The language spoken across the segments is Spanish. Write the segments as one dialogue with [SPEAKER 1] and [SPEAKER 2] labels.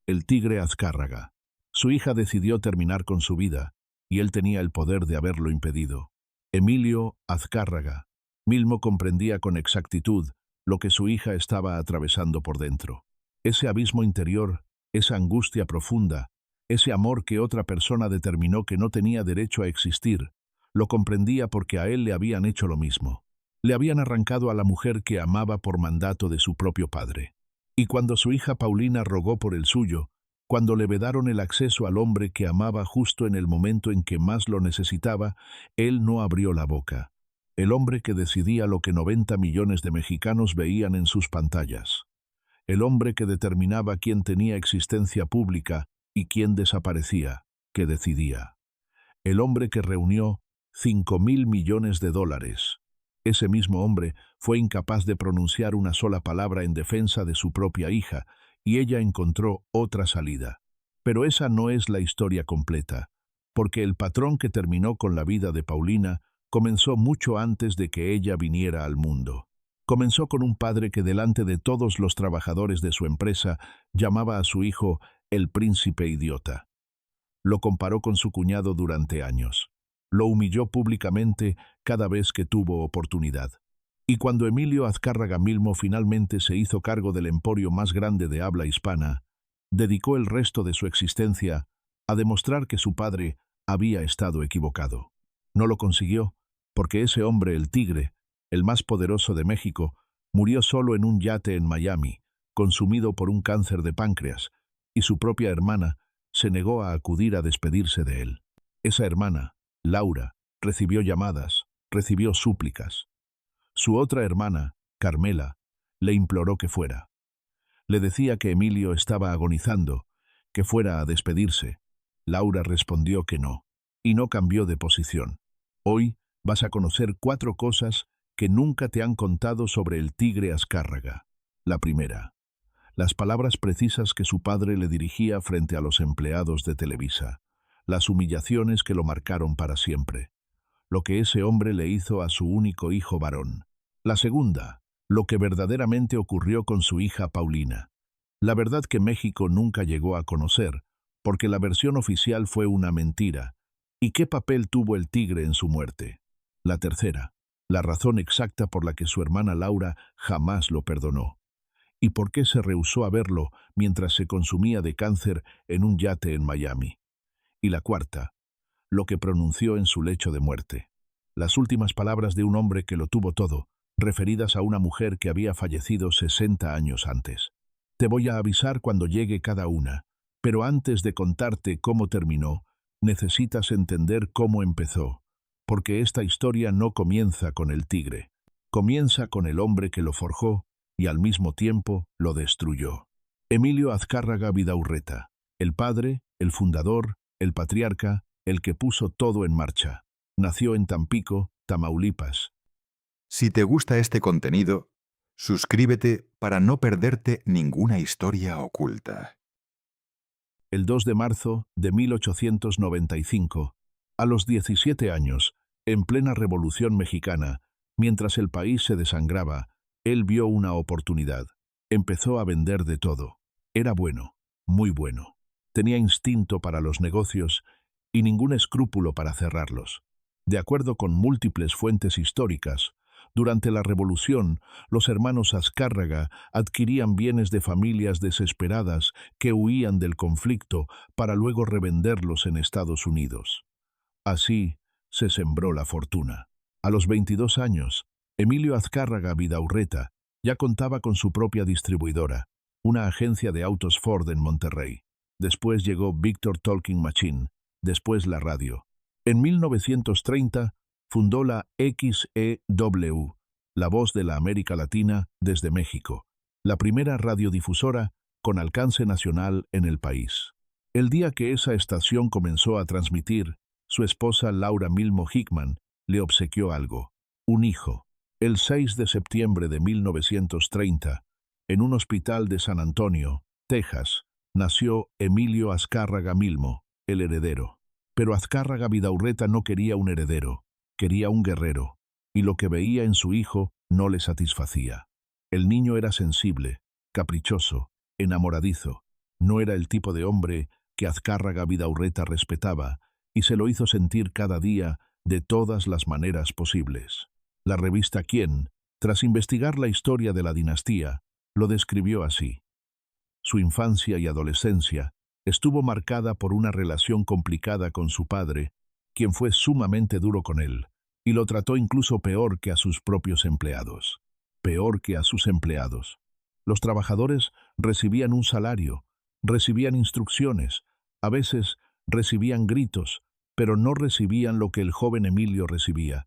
[SPEAKER 1] el tigre Azcárraga. Su hija decidió terminar con su vida, y él tenía el poder de haberlo impedido. Emilio Azcárraga Milmo comprendía con exactitud lo que su hija estaba atravesando por dentro. Ese abismo interior, esa angustia profunda, ese amor que otra persona determinó que no tenía derecho a existir, lo comprendía porque a él le habían hecho lo mismo. Le habían arrancado a la mujer que amaba por mandato de su propio padre. Y cuando su hija Paulina rogó por el suyo, cuando le vedaron el acceso al hombre que amaba justo en el momento en que más lo necesitaba, él no abrió la boca. El hombre que decidía lo que 90 millones de mexicanos veían en sus pantallas. El hombre que determinaba quién tenía existencia pública y quién desaparecía, que decidía. El hombre que reunió 5.000 millones de dólares. Ese mismo hombre fue incapaz de pronunciar una sola palabra en defensa de su propia hija, y ella encontró otra salida. Pero esa no es la historia completa, porque el patrón que terminó con la vida de Paulina comenzó mucho antes de que ella viniera al mundo. Comenzó con un padre que delante de todos los trabajadores de su empresa llamaba a su hijo el príncipe idiota. Lo comparó con su cuñado durante años. Lo humilló públicamente cada vez que tuvo oportunidad. Y cuando Emilio Azcárraga Milmo finalmente se hizo cargo del emporio más grande de habla hispana, dedicó el resto de su existencia a demostrar que su padre había estado equivocado. No lo consiguió, porque ese hombre, el tigre, el más poderoso de México, murió solo en un yate en Miami, consumido por un cáncer de páncreas, y su propia hermana se negó a acudir a despedirse de él. Esa hermana, Laura, recibió llamadas, recibió súplicas. Su otra hermana, Carmela, le imploró que fuera. Le decía que Emilio estaba agonizando, que fuera a despedirse. Laura respondió que no, y no cambió de posición. Hoy vas a conocer 4 cosas que nunca te han contado sobre el tigre Azcárraga. La primera, las palabras precisas que su padre le dirigía frente a los empleados de Televisa, las humillaciones que lo marcaron para siempre, lo que ese hombre le hizo a su único hijo varón. La segunda, lo que verdaderamente ocurrió con su hija Paulina. La verdad que México nunca llegó a conocer, porque la versión oficial fue una mentira. ¿Y qué papel tuvo el tigre en su muerte? La tercera, la razón exacta por la que su hermana Laura jamás lo perdonó. ¿Y por qué se rehusó a verlo mientras se consumía de cáncer en un yate en Miami? Y la cuarta, lo que pronunció en su lecho de muerte. Las últimas palabras de un hombre que lo tuvo todo, referidas a una mujer que había fallecido 60 años antes. Te voy a avisar cuando llegue cada una, pero antes de contarte cómo terminó, necesitas entender cómo empezó, porque esta historia no comienza con el tigre, comienza con el hombre que lo forjó y al mismo tiempo lo destruyó. Emilio Azcárraga Vidaurreta, el padre, el fundador, el patriarca, el que puso todo en marcha. Nació en Tampico, Tamaulipas.
[SPEAKER 2] Si te gusta este contenido, suscríbete para no perderte ninguna historia oculta.
[SPEAKER 1] El 2 de marzo de 1895, a los 17 años, en plena Revolución Mexicana, mientras el país se desangraba, él vio una oportunidad. Empezó a vender de todo. Era bueno, muy bueno. Tenía instinto para los negocios y ningún escrúpulo para cerrarlos. De acuerdo con múltiples fuentes históricas, durante la Revolución, los hermanos Azcárraga adquirían bienes de familias desesperadas que huían del conflicto para luego revenderlos en Estados Unidos. Así se sembró la fortuna. A los 22 años, Emilio Azcárraga Vidaurreta ya contaba con su propia distribuidora, una agencia de autos Ford en Monterrey. Después llegó Victor Talking Machine, después la radio. En 1930 fundó la XEW, la voz de la América Latina desde México, la primera radiodifusora con alcance nacional en el país. El día que esa estación comenzó a transmitir, su esposa Laura Milmo Hickman le obsequió algo, un hijo. El 6 de septiembre de 1930, en un hospital de San Antonio, Texas, nació Emilio Azcárraga Milmo, el heredero. Pero Azcárraga Vidaurreta no quería un heredero, quería un guerrero, y lo que veía en su hijo no le satisfacía. El niño era sensible, caprichoso, enamoradizo. No era el tipo de hombre que Azcárraga Vidaurreta respetaba, y se lo hizo sentir cada día de todas las maneras posibles. La revista Quién, tras investigar la historia de la dinastía, lo describió así. Su infancia y adolescencia estuvo marcada por una relación complicada con su padre, quien fue sumamente duro con él, y lo trató incluso peor que a sus propios empleados. Peor que a sus empleados. Los trabajadores recibían un salario, recibían instrucciones, a veces recibían gritos, pero no recibían lo que el joven Emilio recibía.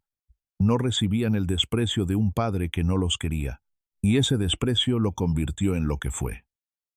[SPEAKER 1] No recibían el desprecio de un padre que no los quería, y ese desprecio lo convirtió en lo que fue.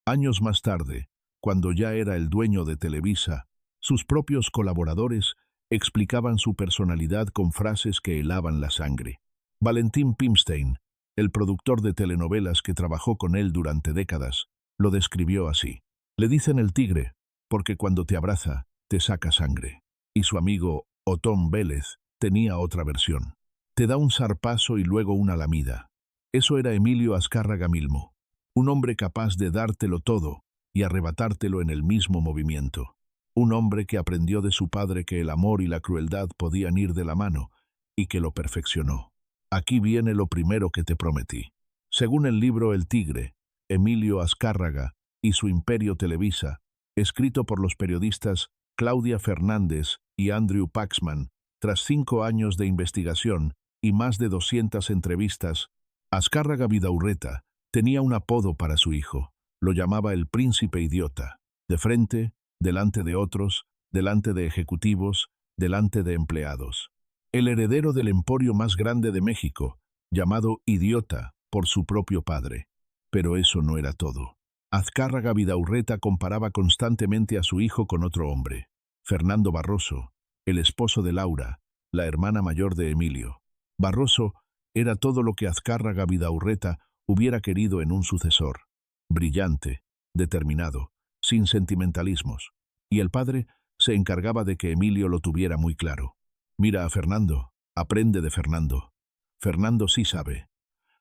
[SPEAKER 1] Años más tarde, cuando ya era el dueño de Televisa, sus propios colaboradores explicaban su personalidad con frases que helaban la sangre. Valentín Pimstein, el productor de telenovelas que trabajó con él durante décadas, lo describió así. Le dicen el tigre, porque cuando te abraza, te saca sangre. Y su amigo Otón Vélez tenía otra versión. Te da un zarpazo y luego una lamida. Eso era Emilio Azcárraga Milmo, un hombre capaz de dártelo todo y arrebatártelo en el mismo movimiento. Un hombre que aprendió de su padre que el amor y la crueldad podían ir de la mano y que lo perfeccionó. Aquí viene lo primero que te prometí. Según el libro El Tigre, Emilio Azcárraga y su imperio Televisa, escrito por los periodistas Claudia Fernández y Andrew Paxman, tras 5 años de investigación y más de 200 entrevistas, Azcárraga Vidaurreta tenía un apodo para su hijo. Lo llamaba el príncipe idiota. De frente, delante de otros, delante de ejecutivos, delante de empleados. El heredero del emporio más grande de México, llamado idiota por su propio padre. Pero eso no era todo. Azcárraga Vidaurreta comparaba constantemente a su hijo con otro hombre, Fernando Barroso, el esposo de Laura, la hermana mayor de Emilio. Barroso era todo lo que Azcárraga Vidaurreta hubiera querido en un sucesor. Brillante, determinado, sin sentimentalismos. Y el padre se encargaba de que Emilio lo tuviera muy claro. Mira a Fernando, aprende de Fernando. Fernando sí sabe.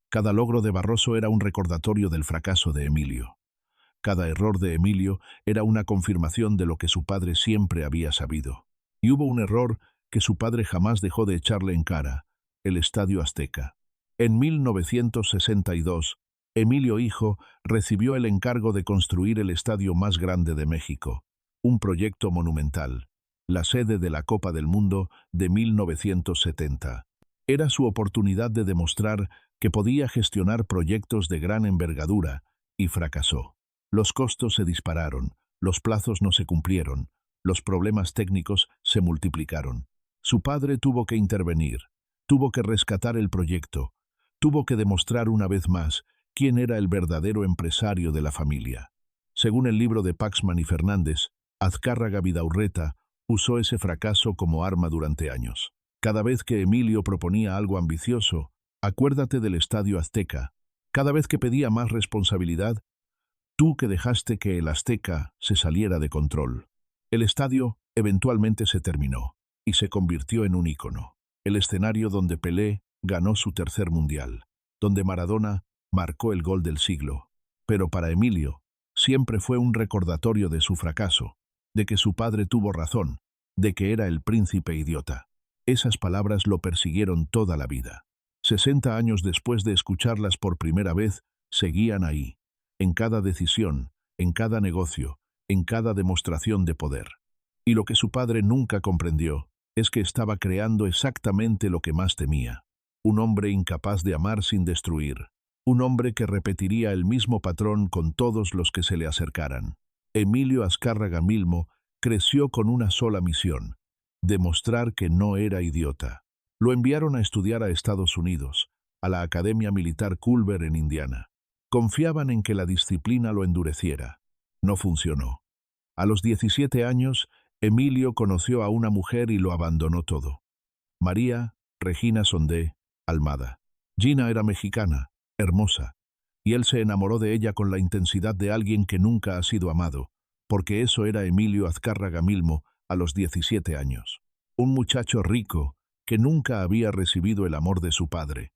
[SPEAKER 1] Cada logro de Barroso era un recordatorio del fracaso de Emilio. Cada error de Emilio era una confirmación de lo que su padre siempre había sabido. Y hubo un error que su padre jamás dejó de echarle en cara: el Estadio Azteca. En 1962, Emilio hijo recibió el encargo de construir el estadio más grande de México, un proyecto monumental, la sede de la Copa del Mundo de 1970. Era su oportunidad de demostrar que podía gestionar proyectos de gran envergadura, y fracasó. Los costos se dispararon, los plazos no se cumplieron, los problemas técnicos se multiplicaron. Su padre tuvo que intervenir, tuvo que rescatar el proyecto, tuvo que demostrar una vez más quién era el verdadero empresario de la familia. Según el libro de Paxman y Fernández, Azcárraga Vidaurreta usó ese fracaso como arma durante años. Cada vez que Emilio proponía algo ambicioso, acuérdate del Estadio Azteca. Cada vez que pedía más responsabilidad, tú que dejaste que el Azteca se saliera de control. El estadio eventualmente se terminó y se convirtió en un ícono. El escenario donde Pelé ganó su tercer mundial, donde Maradona marcó el gol del siglo. Pero para Emilio, siempre fue un recordatorio de su fracaso, de que su padre tuvo razón, de que era el príncipe idiota. Esas palabras lo persiguieron toda la vida. 60 años después de escucharlas por primera vez, seguían ahí, en cada decisión, en cada negocio, en cada demostración de poder. Y lo que su padre nunca comprendió es que estaba creando exactamente lo que más temía: un hombre incapaz de amar sin destruir, un hombre que repetiría el mismo patrón con todos los que se le acercaran. Emilio Azcárraga Milmo creció con una sola misión: demostrar que no era idiota. Lo enviaron a estudiar a Estados Unidos, a la Academia Militar Culver en Indiana. Confiaban en que la disciplina lo endureciera. No funcionó. A los 17 años, Emilio conoció a una mujer y lo abandonó todo. María Regina Sondé Almada. Gina era mexicana, hermosa, y él se enamoró de ella con la intensidad de alguien que nunca ha sido amado, porque eso era Emilio Azcárraga Milmo a los 17 años. Un muchacho rico que nunca había recibido el amor de su padre,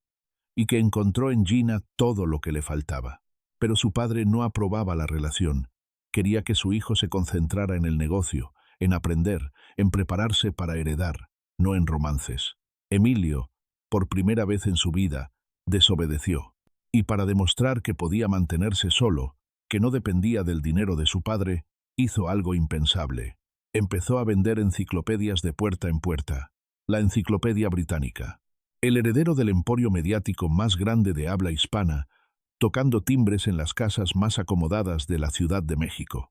[SPEAKER 1] y que encontró en Gina todo lo que le faltaba. Pero su padre no aprobaba la relación. Quería que su hijo se concentrara en el negocio, en aprender, en prepararse para heredar, no en romances. Emilio, por primera vez en su vida, desobedeció. Y para demostrar que podía mantenerse solo, que no dependía del dinero de su padre, hizo algo impensable. Empezó a vender enciclopedias de puerta en puerta. La Enciclopedia Británica. El heredero del emporio mediático más grande de habla hispana, tocando timbres en las casas más acomodadas de la Ciudad de México.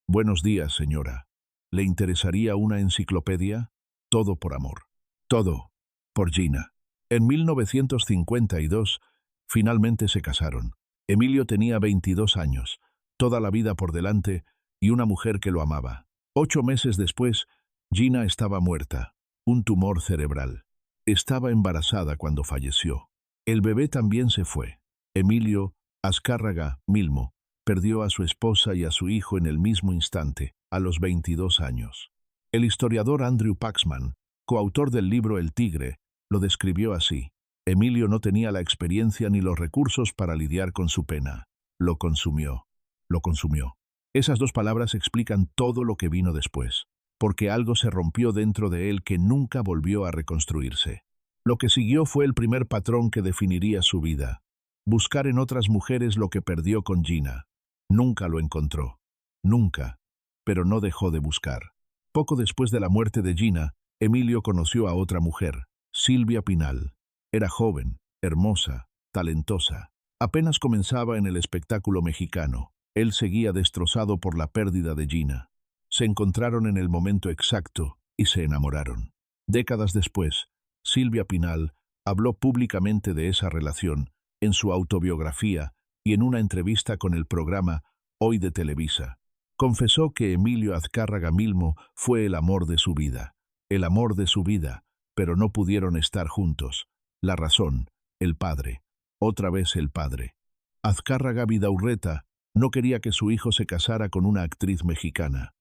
[SPEAKER 1] Buenos días, señora. ¿Le interesaría una enciclopedia? Todo por amor. Todo por Gina. En 1952, finalmente se casaron. Emilio tenía 22 años, toda la vida por delante y una mujer que lo amaba. 8 meses después, Gina estaba muerta, un tumor cerebral. Estaba embarazada cuando falleció. El bebé también se fue. Emilio Azcárraga Milmo perdió a su esposa y a su hijo en el mismo instante, a los 22 años. El historiador Andrew Paxman, coautor del libro El Tigre, lo describió así. Emilio no tenía la experiencia ni los recursos para lidiar con su pena. Lo consumió. Lo consumió. Esas dos palabras explican todo lo que vino después, porque algo se rompió dentro de él que nunca volvió a reconstruirse. Lo que siguió fue el primer patrón que definiría su vida. Buscar en otras mujeres lo que perdió con Gina. Nunca lo encontró. Nunca. Pero no dejó de buscar. Poco después de la muerte de Gina, Emilio conoció a otra mujer, Silvia Pinal. Era joven, hermosa, talentosa. Apenas comenzaba en el espectáculo mexicano. Él seguía destrozado por la pérdida de Gina. Se encontraron en el momento exacto y se enamoraron. Décadas después, Silvia Pinal habló públicamente de esa relación en su autobiografía y en una entrevista con el programa Hoy de Televisa. Confesó que Emilio Azcárraga Milmo fue el amor de su vida. El amor de su vida, pero no pudieron estar juntos. La razón, el padre. Otra vez el padre. Azcárraga Vidaurreta no quería que su hijo se casara con una actriz mexicana.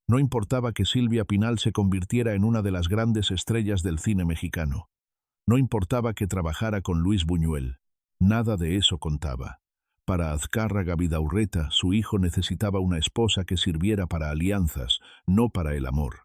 [SPEAKER 1] No importaba que Silvia Pinal se convirtiera en una de las grandes estrellas del cine mexicano. No importaba que trabajara con Luis Buñuel. Nada de eso contaba. Para Azcárraga Vidaurreta, su hijo necesitaba una esposa que sirviera para alianzas, no para el amor.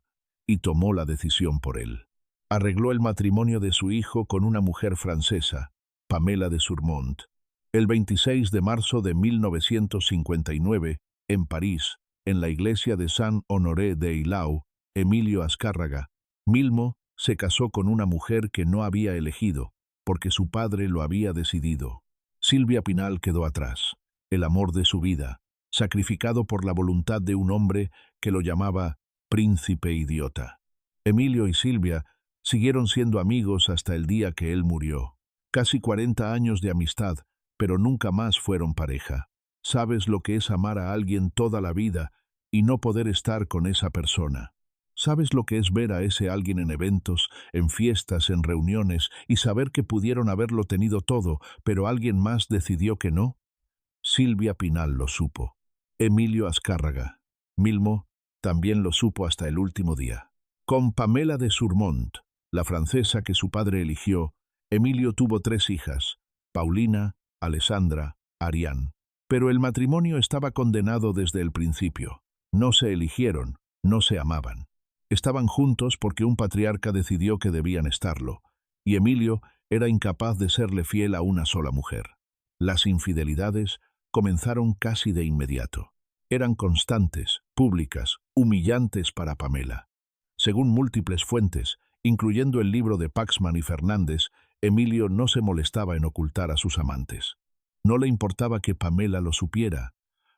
[SPEAKER 1] Y tomó la decisión por él. Arregló el matrimonio de su hijo con una mujer francesa, Pamela de Surmont. El 26 de marzo de 1959, en París, en la iglesia de Saint-Honoré d'Eylau, Emilio Azcárraga Milmo se casó con una mujer que no había elegido, porque su padre lo había decidido. Silvia Pinal quedó atrás, el amor de su vida, sacrificado por la voluntad de un hombre que lo llamaba príncipe idiota. Emilio y Silvia siguieron siendo amigos hasta el día que él murió. Casi 40 años de amistad, pero nunca más fueron pareja. ¿Sabes lo que es amar a alguien toda la vida y no poder estar con esa persona? ¿Sabes lo que es ver a ese alguien en eventos, en fiestas, en reuniones y saber que pudieron haberlo tenido todo, pero alguien más decidió que no? Silvia Pinal lo supo. Emilio Azcárraga Milmo también lo supo hasta el último día. Con Pamela de Surmont, la francesa que su padre eligió, Emilio tuvo 3 hijas, Paulina, Alessandra, Ariane. Pero el matrimonio estaba condenado desde el principio. No se eligieron, no se amaban. Estaban juntos porque un patriarca decidió que debían estarlo, y Emilio era incapaz de serle fiel a una sola mujer. Las infidelidades comenzaron casi de inmediato. Eran constantes, públicas, humillantes para Pamela. Según múltiples fuentes, incluyendo el libro de Paxman y Fernández, Emilio no se molestaba en ocultar a sus amantes. No le importaba que Pamela lo supiera.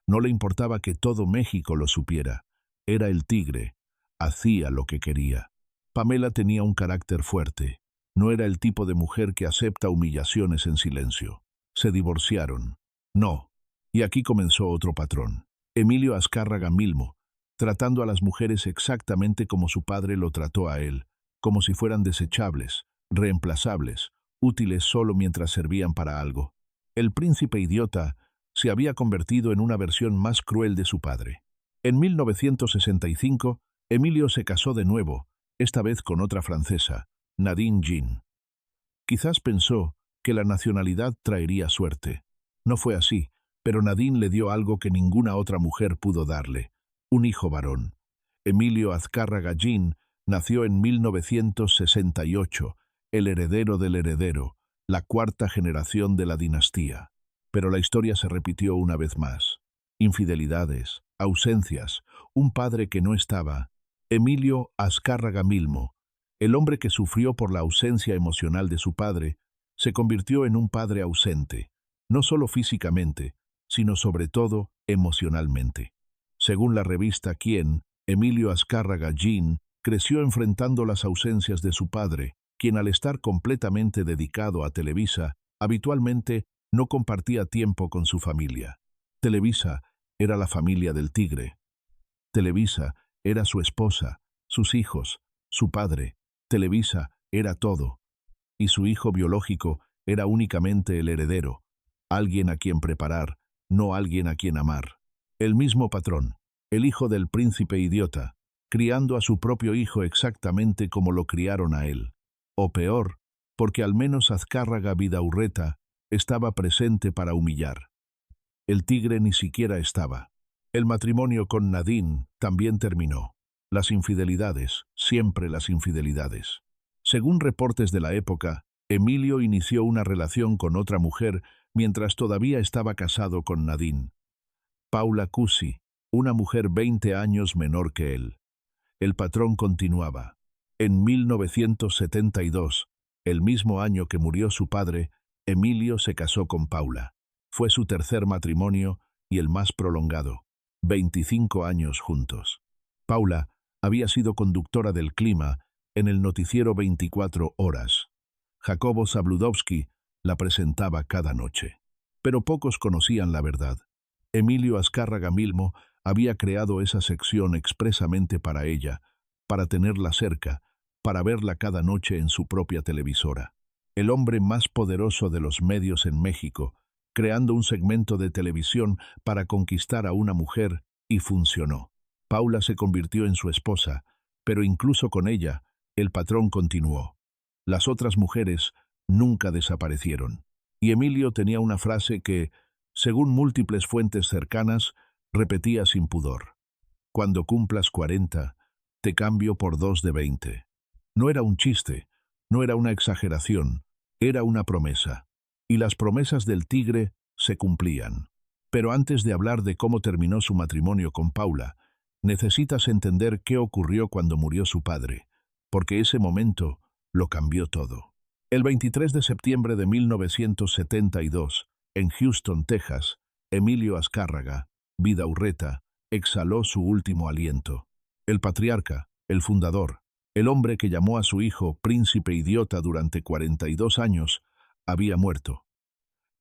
[SPEAKER 1] No le importaba que todo México lo supiera. Era el tigre. Hacía lo que quería. Pamela tenía un carácter fuerte. No era el tipo de mujer que acepta humillaciones en silencio. Se divorciaron. No. Y aquí comenzó otro patrón. Emilio Azcárraga Milmo, tratando a las mujeres exactamente como su padre lo trató a él, como si fueran desechables, reemplazables, útiles solo mientras servían para algo. El príncipe idiota se había convertido en una versión más cruel de su padre. En 1965, Emilio se casó de nuevo, esta vez con otra francesa, Nadine Jean. Quizás pensó que la nacionalidad traería suerte. No fue así, Pero Nadine le dio algo que ninguna otra mujer pudo darle, un hijo varón. Emilio Azcárraga Gin nació en 1968, el heredero del heredero, la cuarta generación de la dinastía. Pero la historia se repitió una vez más. Infidelidades, ausencias, un padre que no estaba. Emilio Azcárraga Milmo, el hombre que sufrió por la ausencia emocional de su padre, se convirtió en un padre ausente, no solo físicamente, sino sobre todo emocionalmente. Según la revista Quién, Emilio Azcárraga Gin creció enfrentando las ausencias de su padre, quien al estar completamente dedicado a Televisa, habitualmente no compartía tiempo con su familia. Televisa era la familia del Tigre. Televisa era su esposa, sus hijos, su padre. Televisa era todo. Y su hijo biológico era únicamente el heredero, alguien a quien preparar, no alguien a quien amar. El mismo patrón, el hijo del príncipe idiota, criando a su propio hijo exactamente como lo criaron a él. O peor, porque al menos Azcárraga Vidaurreta estaba presente para humillar. El Tigre ni siquiera estaba. El matrimonio con Nadine también terminó. Las infidelidades, siempre las infidelidades. Según reportes de la época, Emilio inició una relación con otra mujer mientras todavía estaba casado con Nadine. Paula Cusi, una mujer 20 años menor que él. El patrón continuaba. En 1972, el mismo año que murió su padre, Emilio se casó con Paula. Fue su tercer matrimonio y el más prolongado. 25 años juntos. Paula había sido conductora del clima en el noticiero 24 horas. Jacobo Zabludovsky la presentaba cada noche. Pero pocos conocían la verdad. Emilio Azcárraga Milmo había creado esa sección expresamente para ella, para tenerla cerca, para verla cada noche en su propia televisora. El hombre más poderoso de los medios en México, creando un segmento de televisión para conquistar a una mujer, y funcionó. Paula se convirtió en su esposa, pero incluso con ella, el patrón continuó. Las otras mujeres nunca desaparecieron. Y Emilio tenía una frase que, según múltiples fuentes cercanas, repetía sin pudor. Cuando cumplas 40, te cambio por 2 de 20. No era un chiste, no era una exageración, era una promesa. Y las promesas del Tigre se cumplían. Pero antes de hablar de cómo terminó su matrimonio con Paula, necesitas entender qué ocurrió cuando murió su padre, porque ese momento lo cambió todo. El 23 de septiembre de 1972, en Houston, Texas, Emilio Azcárraga Vidaurreta exhaló su último aliento. El patriarca, el fundador, el hombre que llamó a su hijo príncipe idiota durante 42 años, había muerto.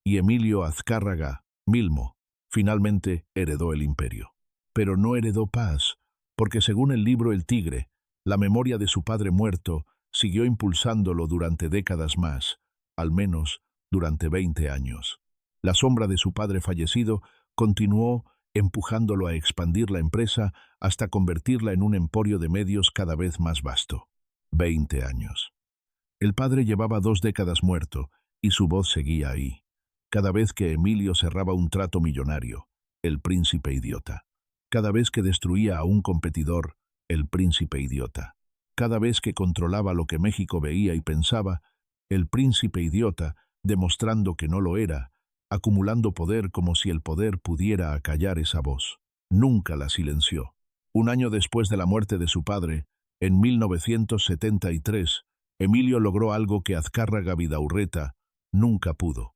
[SPEAKER 1] Y Emilio Azcárraga Milmo finalmente heredó el imperio. Pero no heredó paz, porque según el libro El Tigre, la memoria de su padre muerto siguió impulsándolo durante décadas más, al menos durante 20 años. La sombra de su padre fallecido continuó empujándolo a expandir la empresa hasta convertirla en un emporio de medios cada vez más vasto. 20 años. El padre llevaba 2 décadas muerto y su voz seguía ahí. Cada vez que Emilio cerraba un trato millonario, el príncipe idiota. Cada vez que destruía a un competidor, el príncipe idiota. Cada vez que controlaba lo que México veía y pensaba, el príncipe idiota, demostrando que no lo era, acumulando poder como si el poder pudiera acallar esa voz. Nunca la silenció. Un año después de la muerte de su padre, en 1973, Emilio logró algo que Azcárraga Vidaurreta nunca pudo.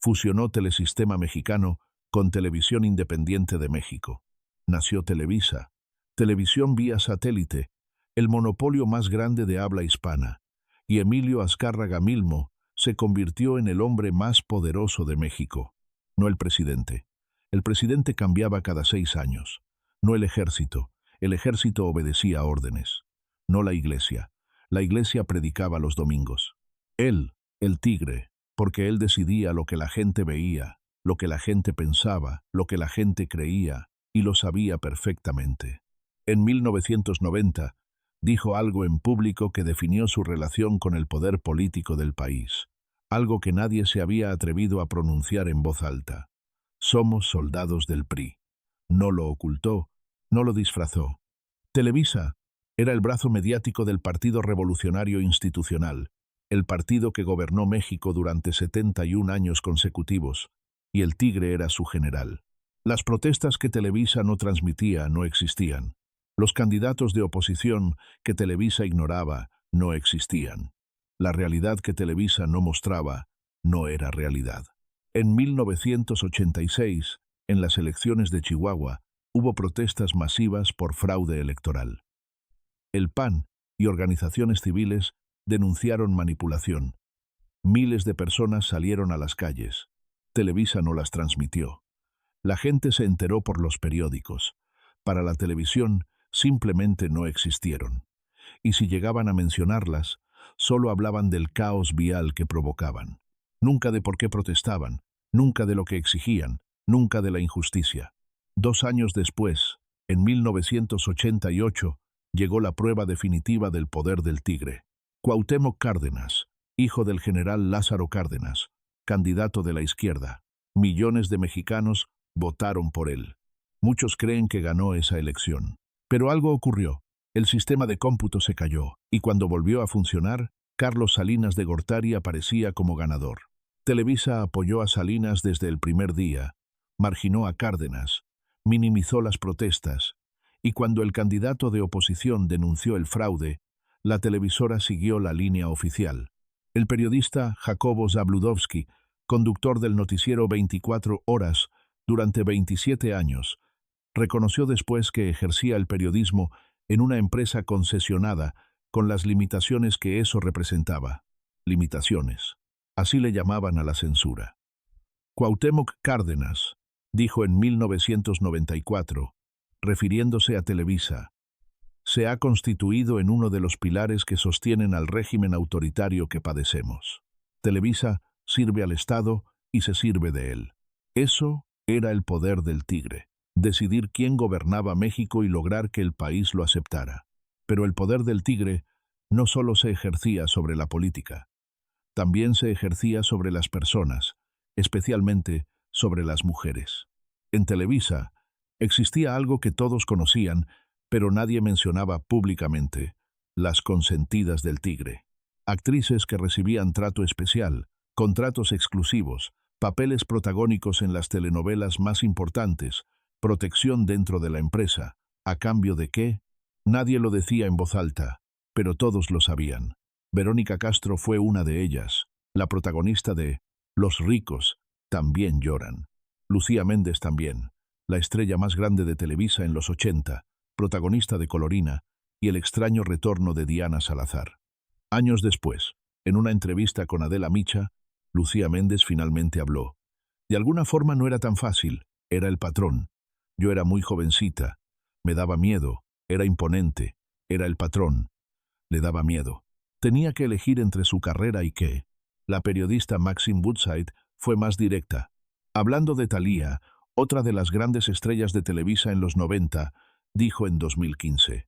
[SPEAKER 1] Fusionó Telesistema Mexicano con Televisión Independiente de México. Nació Televisa, televisión vía satélite, el monopolio más grande de habla hispana, y Emilio Azcárraga Milmo se convirtió en el hombre más poderoso de México. No el presidente. El presidente cambiaba cada 6 años. No el ejército obedecía órdenes. No la iglesia predicaba los domingos. Él, el Tigre, porque él decidía lo que la gente veía, lo que la gente pensaba, lo que la gente creía, y lo sabía perfectamente. En 1990, dijo algo en público que definió su relación con el poder político del país, algo que nadie se había atrevido a pronunciar en voz alta. Somos soldados del PRI. No lo ocultó, no lo disfrazó. Televisa era el brazo mediático del Partido Revolucionario Institucional, el partido que gobernó México durante 71 años consecutivos, y el Tigre era su general. Las protestas que Televisa no transmitía no existían. Los candidatos de oposición que Televisa ignoraba no existían. La realidad que Televisa no mostraba no era realidad. En 1986, en las elecciones de Chihuahua, hubo protestas masivas por fraude electoral. El PAN y organizaciones civiles denunciaron manipulación. Miles de personas salieron a las calles. Televisa no las transmitió. La gente se enteró por los periódicos. Para la televisión simplemente no existieron. Y si llegaban a mencionarlas, solo hablaban del caos vial que provocaban. Nunca de por qué protestaban, nunca de lo que exigían, nunca de la injusticia. 2 años después, en 1988, llegó la prueba definitiva del poder del Tigre. Cuauhtémoc Cárdenas, hijo del general Lázaro Cárdenas, candidato de la izquierda. Millones de mexicanos votaron por él. Muchos creen que ganó esa elección. Pero algo ocurrió. El sistema de cómputo se cayó, y cuando volvió a funcionar, Carlos Salinas de Gortari aparecía como ganador. Televisa apoyó a Salinas desde el primer día, marginó a Cárdenas, minimizó las protestas, y cuando el candidato de oposición denunció el fraude, la televisora siguió la línea oficial. El periodista Jacobo Zabludovsky, conductor del noticiero 24 horas durante 27 años, reconoció después que ejercía el periodismo en una empresa concesionada con las limitaciones que eso representaba. Limitaciones. Así le llamaban a la censura. Cuauhtémoc Cárdenas dijo en 1994, refiriéndose a Televisa, se ha constituido en uno de los pilares que sostienen al régimen autoritario que padecemos. Televisa sirve al Estado y se sirve de él. Eso era el poder del Tigre, decidir quién gobernaba México y lograr que el país lo aceptara. Pero el poder del Tigre no solo se ejercía sobre la política, también se ejercía sobre las personas, especialmente sobre las mujeres. En Televisa existía algo que todos conocían, pero nadie mencionaba públicamente: las consentidas del Tigre. Actrices que recibían trato especial, contratos exclusivos, papeles protagónicos en las telenovelas más importantes, protección dentro de la empresa. ¿A cambio de qué? Nadie lo decía en voz alta, pero todos lo sabían. Verónica Castro fue una de ellas, la protagonista de Los ricos también lloran. Lucía Méndez también, la estrella más grande de Televisa en los 80, protagonista de Colorina y El extraño retorno de Diana Salazar. Años después, en una entrevista con Adela Micha, Lucía Méndez finalmente habló. De alguna forma no era tan fácil, era el patrón. Yo era muy jovencita, me daba miedo, era imponente, era el patrón. Le daba miedo. Tenía que elegir entre su carrera y qué. La periodista Maxine Woodside fue más directa. Hablando de Thalía, otra de las grandes estrellas de Televisa en los 90, dijo en 2015.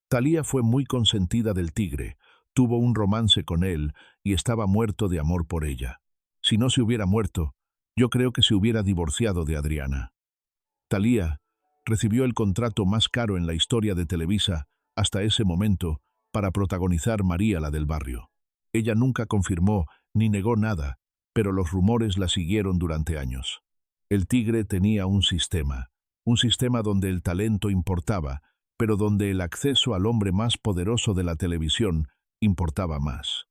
[SPEAKER 1] Thalía fue muy consentida del Tigre, tuvo un romance con él y estaba muerto de amor por ella. Si no se hubiera muerto, yo creo que se hubiera divorciado de Adriana. Thalía recibió el contrato más caro en la historia de Televisa hasta ese momento para protagonizar María la del barrio. Ella nunca confirmó ni negó nada, pero los rumores la siguieron durante años. El Tigre tenía un sistema donde el talento importaba, pero donde el acceso al hombre más poderoso de la televisión importaba más.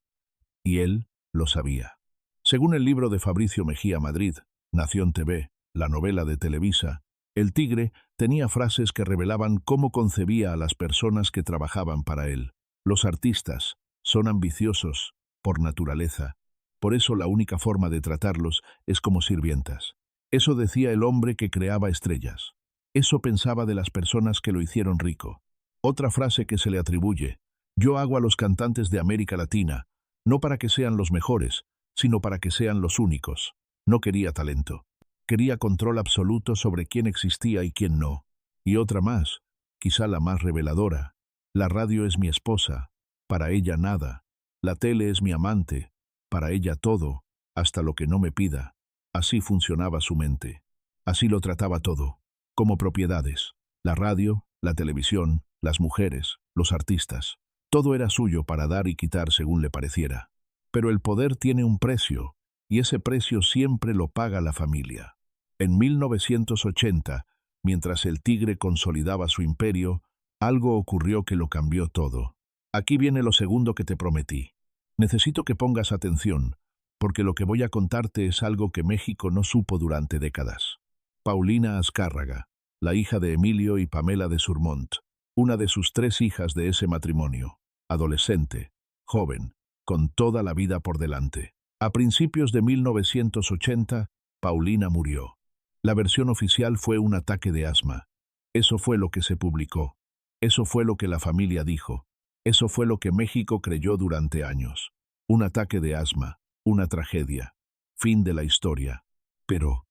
[SPEAKER 1] Y él lo sabía. Según el libro de Fabricio Mejía Madrid, Nación TV, la novela de Televisa, el Tigre tenía frases que revelaban cómo concebía a las personas que trabajaban para él. Los artistas son ambiciosos por naturaleza, por eso la única forma de tratarlos es como sirvientas. Eso decía el hombre que creaba estrellas. Eso pensaba de las personas que lo hicieron rico. Otra frase que se le atribuye: yo hago a los cantantes de América Latina, no para que sean los mejores, sino para que sean los únicos. No quería talento. Quería control absoluto sobre quién existía y quién no. Y otra más, quizá la más reveladora: la radio es mi esposa, para ella nada. La tele es mi amante, para ella todo, hasta lo que no me pida. Así funcionaba su mente. Así lo trataba todo, como propiedades. La radio, la televisión, las mujeres, los artistas. Todo era suyo para dar y quitar según le pareciera. Pero el poder tiene un precio, y ese precio siempre lo paga la familia. En 1980, mientras el Tigre consolidaba su imperio, algo ocurrió que lo cambió todo. Aquí viene lo segundo que te prometí. Necesito que pongas atención, porque lo que voy a contarte es algo que México no supo durante décadas. Paulina Azcárraga, la hija de Emilio y Pamela de Surmont, una de sus 3 hijas de ese matrimonio, adolescente, joven, con toda la vida por delante. A principios de 1980, Paulina murió. La versión oficial fue un ataque de asma. Eso fue lo que se publicó. Eso fue lo que la familia dijo. Eso fue lo que México creyó durante años. Un ataque de asma, una tragedia. Fin de la historia. Pero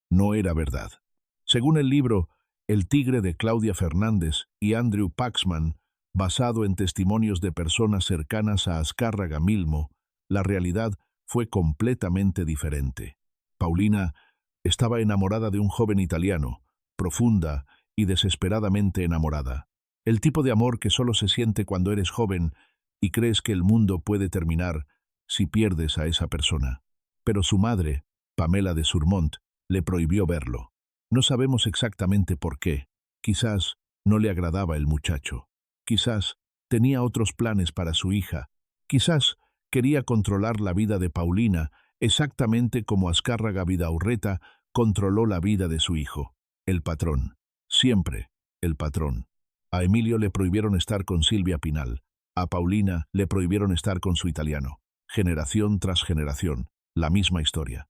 [SPEAKER 1] no era verdad. Según el libro El Tigre de Claudia Fernández y Andrew Paxman, basado en testimonios de personas cercanas a Azcárraga Milmo, la realidad fue completamente diferente. Paulina estaba enamorada de un joven italiano, profunda y desesperadamente enamorada. El tipo de amor que solo se siente cuando eres joven y crees que el mundo puede terminar si pierdes a esa persona. Pero su madre, Pamela de Surmont, le prohibió verlo. No sabemos exactamente por qué. Quizás no le agradaba el muchacho. Quizás tenía otros planes para su hija. Quizás quería controlar la vida de Paulina exactamente como Azcárraga Vidaurreta controló la vida de su hijo. El patrón. Siempre el patrón. A Emilio le prohibieron estar con Silvia Pinal. A Paulina le prohibieron estar con su italiano. Generación tras generación, la misma historia.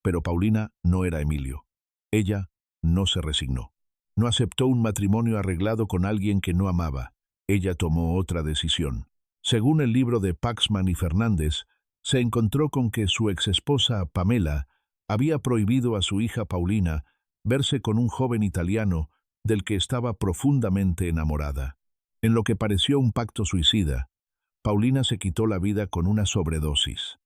[SPEAKER 1] Pero Paulina no era Emilio. Ella no se resignó. No aceptó un matrimonio arreglado con alguien que no amaba. Ella tomó otra decisión. Según el libro de Paxman y Fernández, se encontró con que su exesposa Pamela había prohibido a su hija Paulina verse con un joven italiano del que estaba profundamente enamorada. En lo que pareció un pacto suicida, Paulina se quitó la vida con una sobredosis.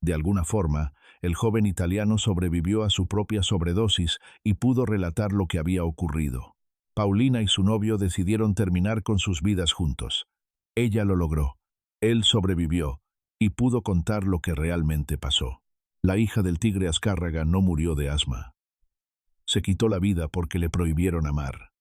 [SPEAKER 1] De alguna forma, el joven italiano sobrevivió a su propia sobredosis y pudo relatar lo que había ocurrido. Paulina y su novio decidieron terminar con sus vidas juntos. Ella lo logró. Él sobrevivió y pudo contar lo que realmente pasó. La hija del Tigre Azcárraga no murió de asma. Se quitó la vida porque le prohibieron amar.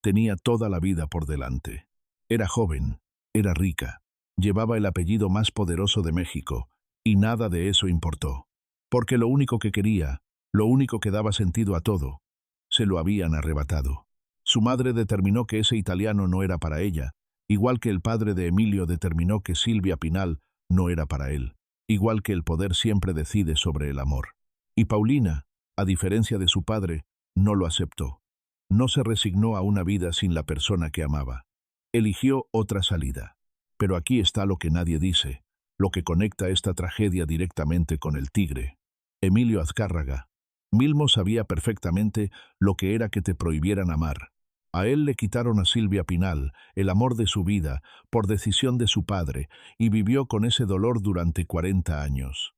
[SPEAKER 1] Tenía toda la vida por delante. Era joven, era rica, llevaba el apellido más poderoso de México, y nada de eso importó. Porque lo único que quería, lo único que daba sentido a todo, se lo habían arrebatado. Su madre determinó que ese italiano no era para ella, igual que el padre de Emilio determinó que Silvia Pinal no era para él, igual que el poder siempre decide sobre el amor. Y Paulina, a diferencia de su padre, no lo aceptó. No se resignó a una vida sin la persona que amaba. Eligió otra salida. Pero aquí está lo que nadie dice, lo que conecta esta tragedia directamente con el Tigre. Emilio Azcárraga. Milmo sabía perfectamente lo que era que te prohibieran amar. A él le quitaron a Silvia Pinal, el amor de su vida, por decisión de su padre, y vivió con ese dolor durante 40 años.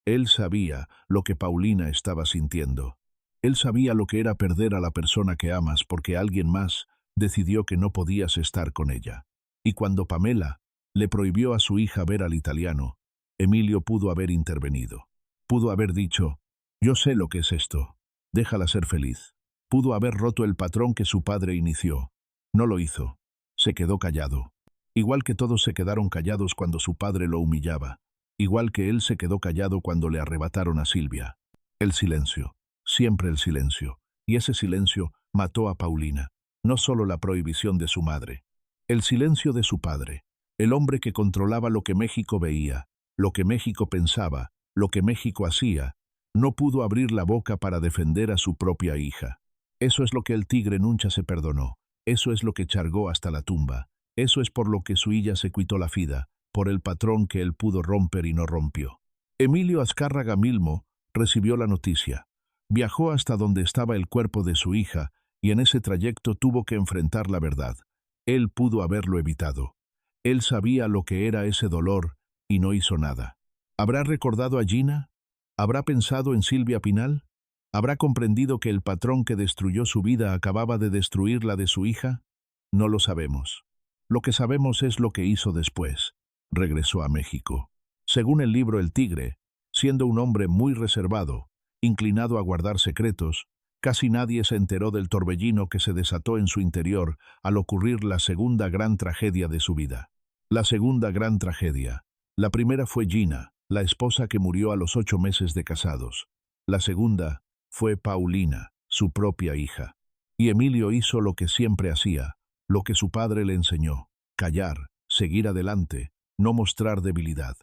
[SPEAKER 1] Él sabía lo que Paulina estaba sintiendo. Él sabía lo que era perder a la persona que amas porque alguien más decidió que no podías estar con ella. Y cuando Pamela le prohibió a su hija ver al italiano, Emilio pudo haber intervenido. Pudo haber dicho, yo sé lo que es esto, déjala ser feliz. Pudo haber roto el patrón que su padre inició. No lo hizo. Se quedó callado. Igual que todos se quedaron callados cuando su padre lo humillaba. Igual que él se quedó callado cuando le arrebataron a Silvia. El silencio. Siempre el silencio. Y ese silencio mató a Paulina. No solo la prohibición de su madre. El silencio de su padre. El hombre que controlaba lo que México veía, lo que México pensaba, lo que México hacía, no pudo abrir la boca para defender a su propia hija. Eso es lo que el Tigre nunca se perdonó. Eso es lo que chargó hasta la tumba. Eso es por lo que su hija se quitó la vida, por el patrón que él pudo romper y no rompió. Emilio Azcárraga Milmo recibió la noticia. Viajó hasta donde estaba el cuerpo de su hija y en ese trayecto tuvo que enfrentar la verdad. Él pudo haberlo evitado. Él sabía lo que era ese dolor y no hizo nada. ¿Habrá recordado a Gina? ¿Habrá pensado en Silvia Pinal? ¿Habrá comprendido que el patrón que destruyó su vida acababa de destruir la de su hija? No lo sabemos. Lo que sabemos es lo que hizo después. Regresó a México. Según el libro El Tigre, siendo un hombre muy reservado, inclinado a guardar secretos, casi nadie se enteró del torbellino que se desató en su interior al ocurrir la segunda gran tragedia de su vida. La segunda gran tragedia. La primera fue Gina, la esposa que murió a los 8 meses de casados. La segunda fue Paulina, su propia hija. Y Emilio hizo lo que siempre hacía, lo que su padre le enseñó: callar, seguir adelante, no mostrar debilidad.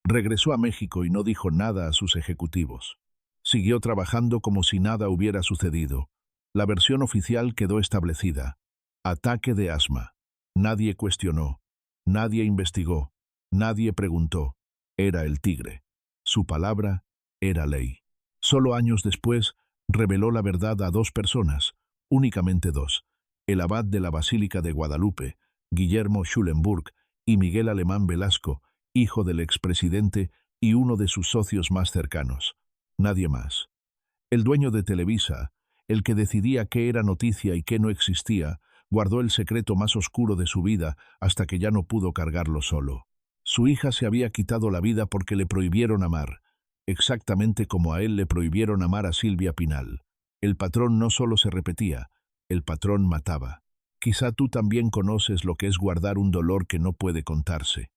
[SPEAKER 1] Regresó a México y no dijo nada a sus ejecutivos. Siguió trabajando como si nada hubiera sucedido. La versión oficial quedó establecida: ataque de asma. Nadie cuestionó, nadie investigó, nadie preguntó. Era el Tigre. Su palabra era ley. Solo años después reveló la verdad a 2 personas, únicamente 2: el abad de la Basílica de Guadalupe, Guillermo Schulenburg, y Miguel Alemán Velasco, hijo del expresidente y uno de sus socios más cercanos. Nadie más. El dueño de Televisa, el que decidía qué era noticia y qué no existía, guardó el secreto más oscuro de su vida hasta que ya no pudo cargarlo solo. Su hija se había quitado la vida porque le prohibieron amar, exactamente como a él le prohibieron amar a Silvia Pinal. El patrón no solo se repetía, el patrón mataba. Quizá tú también conoces lo que es guardar un dolor que no puede contarse.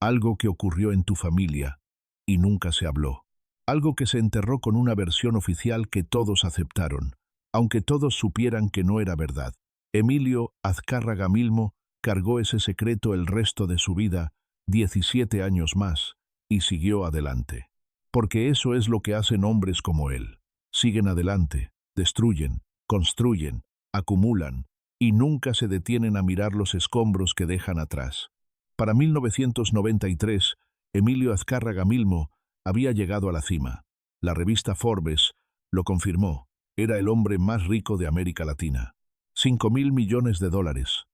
[SPEAKER 1] Algo que ocurrió en tu familia y nunca se habló. Algo que se enterró con una versión oficial que todos aceptaron, aunque todos supieran que no era verdad. Emilio Azcárraga Milmo cargó ese secreto el resto de su vida, 17 años más, y siguió adelante. Porque eso es lo que hacen hombres como él. Siguen adelante, destruyen, construyen, acumulan, y nunca se detienen a mirar los escombros que dejan atrás. Para 1993, Emilio Azcárraga Milmo había llegado a la cima. La revista Forbes lo confirmó. Era el hombre más rico de América Latina. 5.000 millones de dólares.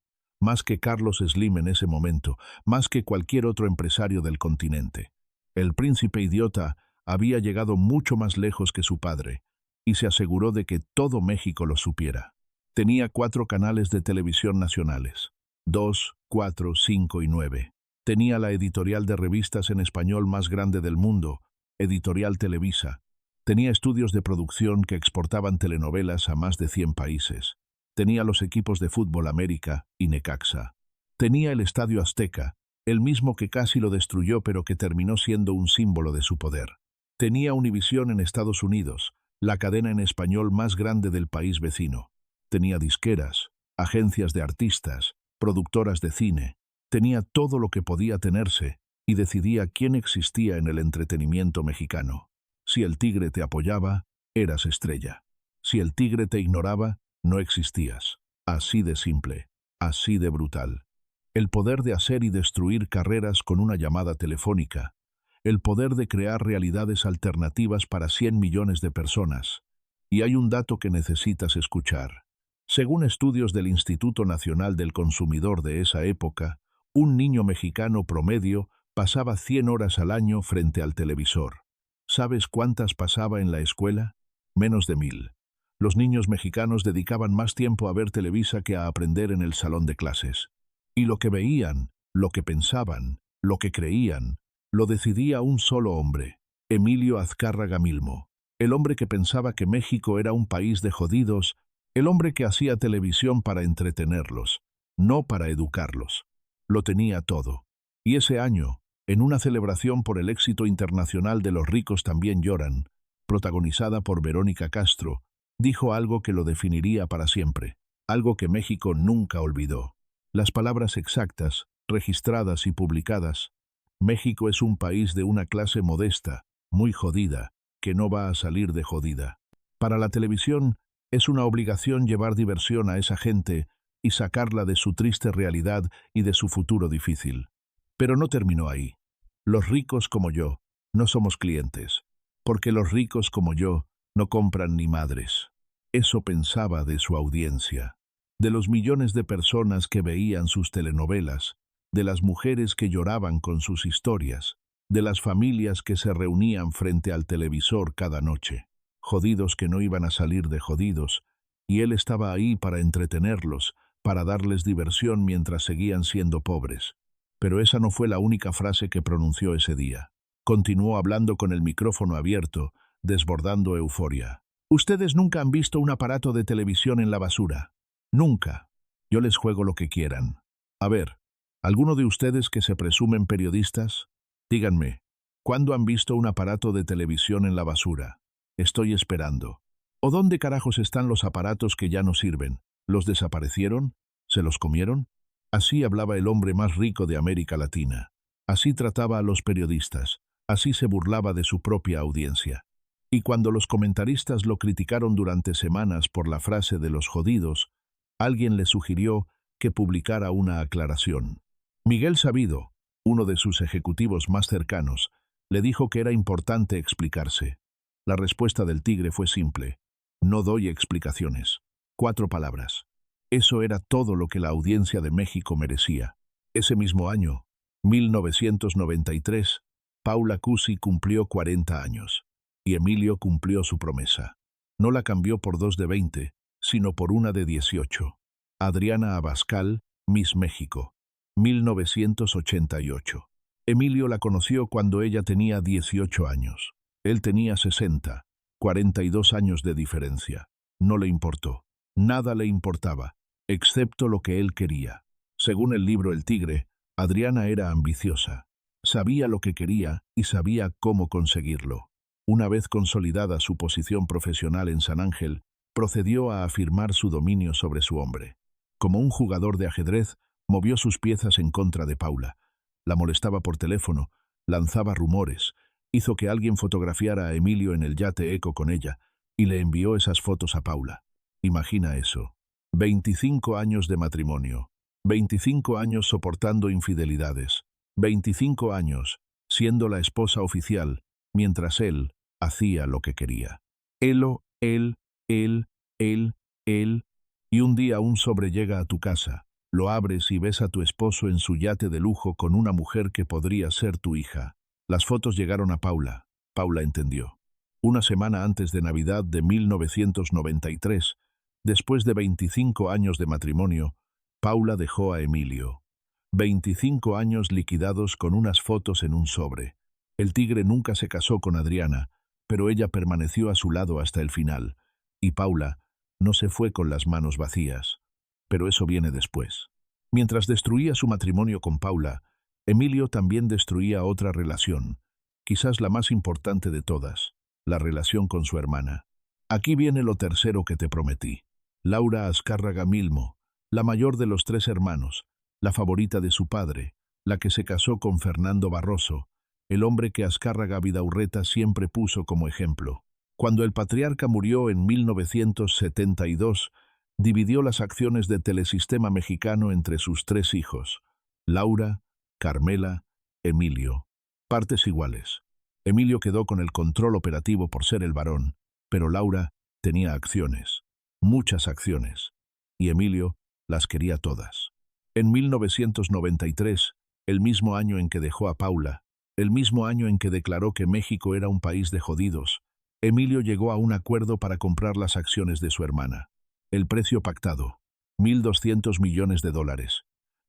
[SPEAKER 1] Más que Carlos Slim en ese momento, más que cualquier otro empresario del continente. El príncipe idiota había llegado mucho más lejos que su padre, y se aseguró de que todo México lo supiera. Tenía 4 canales de televisión nacionales: 2, 4, 5 y 9. Tenía la editorial de revistas en español más grande del mundo, Editorial Televisa. Tenía estudios de producción que exportaban telenovelas a más de 100 países. Tenía los equipos de Fútbol América y Necaxa. Tenía el Estadio Azteca, el mismo que casi lo destruyó pero que terminó siendo un símbolo de su poder. Tenía Univisión en Estados Unidos, la cadena en español más grande del país vecino. Tenía disqueras, agencias de artistas, productoras de cine. Tenía todo lo que podía tenerse y decidía quién existía en el entretenimiento mexicano. Si el Tigre te apoyaba, eras estrella. Si el Tigre te ignoraba, no existías. Así de simple, así de brutal. El poder de hacer y destruir carreras con una llamada telefónica. El poder de crear realidades alternativas para 100 millones de personas. Y hay un dato que necesitas escuchar. Según estudios del Instituto Nacional del Consumidor de esa época, un niño mexicano promedio pasaba 100 horas al año frente al televisor. ¿Sabes cuántas pasaba en la escuela? Menos de 1000. Los niños mexicanos dedicaban más tiempo a ver Televisa que a aprender en el salón de clases. Y lo que veían, lo que pensaban, lo que creían, lo decidía un solo hombre: Emilio Azcárraga Milmo. El hombre que pensaba que México era un país de jodidos, el hombre que hacía televisión para entretenerlos, no para educarlos. Lo tenía todo. Y ese año, en una celebración por el éxito internacional de Los ricos también lloran, protagonizada por Verónica Castro, dijo algo que lo definiría para siempre, algo que México nunca olvidó. Las palabras exactas, registradas y publicadas: México es un país de una clase modesta, muy jodida, que no va a salir de jodida. Para la televisión, es una obligación llevar diversión a esa gente y sacarla de su triste realidad y de su futuro difícil. Pero no terminó ahí. Los ricos como yo no somos clientes, porque los ricos como yo no compran ni madres. Eso pensaba de su audiencia, de los millones de personas que veían sus telenovelas, de las mujeres que lloraban con sus historias, de las familias que se reunían frente al televisor cada noche. jodidos que no iban a salir de jodidos, y él estaba ahí para entretenerlos, para darles diversión mientras seguían siendo pobres. Pero esa no fue la única frase que pronunció ese día. Continuó hablando con el micrófono abierto, desbordando euforia. Ustedes nunca han visto un aparato de televisión en la basura. Nunca. Yo les juego lo que quieran. A ver, ¿alguno de ustedes que se presumen periodistas? Díganme, ¿cuándo han visto un aparato de televisión en la basura? Estoy esperando. ¿O dónde carajos están los aparatos que ya no sirven? ¿Los desaparecieron? ¿Se los comieron? Así hablaba el hombre más rico de América Latina. Así trataba a los periodistas. Así se burlaba de su propia audiencia. Y cuando los comentaristas lo criticaron durante semanas por la frase de los jodidos, alguien le sugirió que publicara una aclaración. Miguel Sabido, uno de sus ejecutivos más cercanos, le dijo que era importante explicarse. La respuesta del tigre fue simple. No doy explicaciones. 4 palabras. Eso era todo lo que la audiencia de México merecía. Ese mismo año, 1993, Paula Cusi cumplió 40 años. Y Emilio cumplió su promesa. No la cambió por 2 de 20, sino por una de 18. Adriana Abascal, Miss México, 1988. Emilio la conoció cuando ella tenía 18 años. Él tenía 60, 42 años de diferencia. No le importó. Nada le importaba, excepto lo que él quería. Según el libro El Tigre, Adriana era ambiciosa. Sabía lo que quería y sabía cómo conseguirlo. Una vez consolidada su posición profesional en San Ángel, procedió a afirmar su dominio sobre su hombre. Como un jugador de ajedrez, movió sus piezas en contra de Paula. La molestaba por teléfono, lanzaba rumores, hizo que alguien fotografiara a Emilio en el yate Eco con ella y le envió esas fotos a Paula. Imagina eso. 25 años de matrimonio, 25 años soportando infidelidades, 25 años siendo la esposa oficial, mientras él hacía lo que quería. Él, y un día un sobre llega a tu casa, lo abres y ves a tu esposo en su yate de lujo con una mujer que podría ser tu hija. Las fotos llegaron a Paula. Paula entendió. Una semana antes de Navidad de 1993, después de 25 años de matrimonio, Paula dejó a Emilio. 25 años liquidados con unas fotos en un sobre. El tigre nunca se casó con Adriana, pero ella permaneció a su lado hasta el final, y Paula no se fue con las manos vacías. Pero eso viene después. Mientras destruía su matrimonio con Paula, Emilio también destruía otra relación, quizás la más importante de todas, la relación con su hermana. Aquí viene lo tercero que te prometí. Laura Azcárraga Milmo, la mayor de los 3 hermanos, la favorita de su padre, la que se casó con Fernando Barroso, el hombre que Azcárraga Vidaurreta siempre puso como ejemplo. Cuando el patriarca murió en 1972, dividió las acciones de Telesistema Mexicano entre sus 3 hijos, Laura, Carmela, Emilio. Partes iguales. Emilio quedó con el control operativo por ser el varón, pero Laura tenía acciones, muchas acciones, y Emilio las quería todas. En 1993, el mismo año en que dejó a Paula, el mismo año en que declaró que México era un país de jodidos, Emilio llegó a un acuerdo para comprar las acciones de su hermana. El precio pactado, $1.200 millones.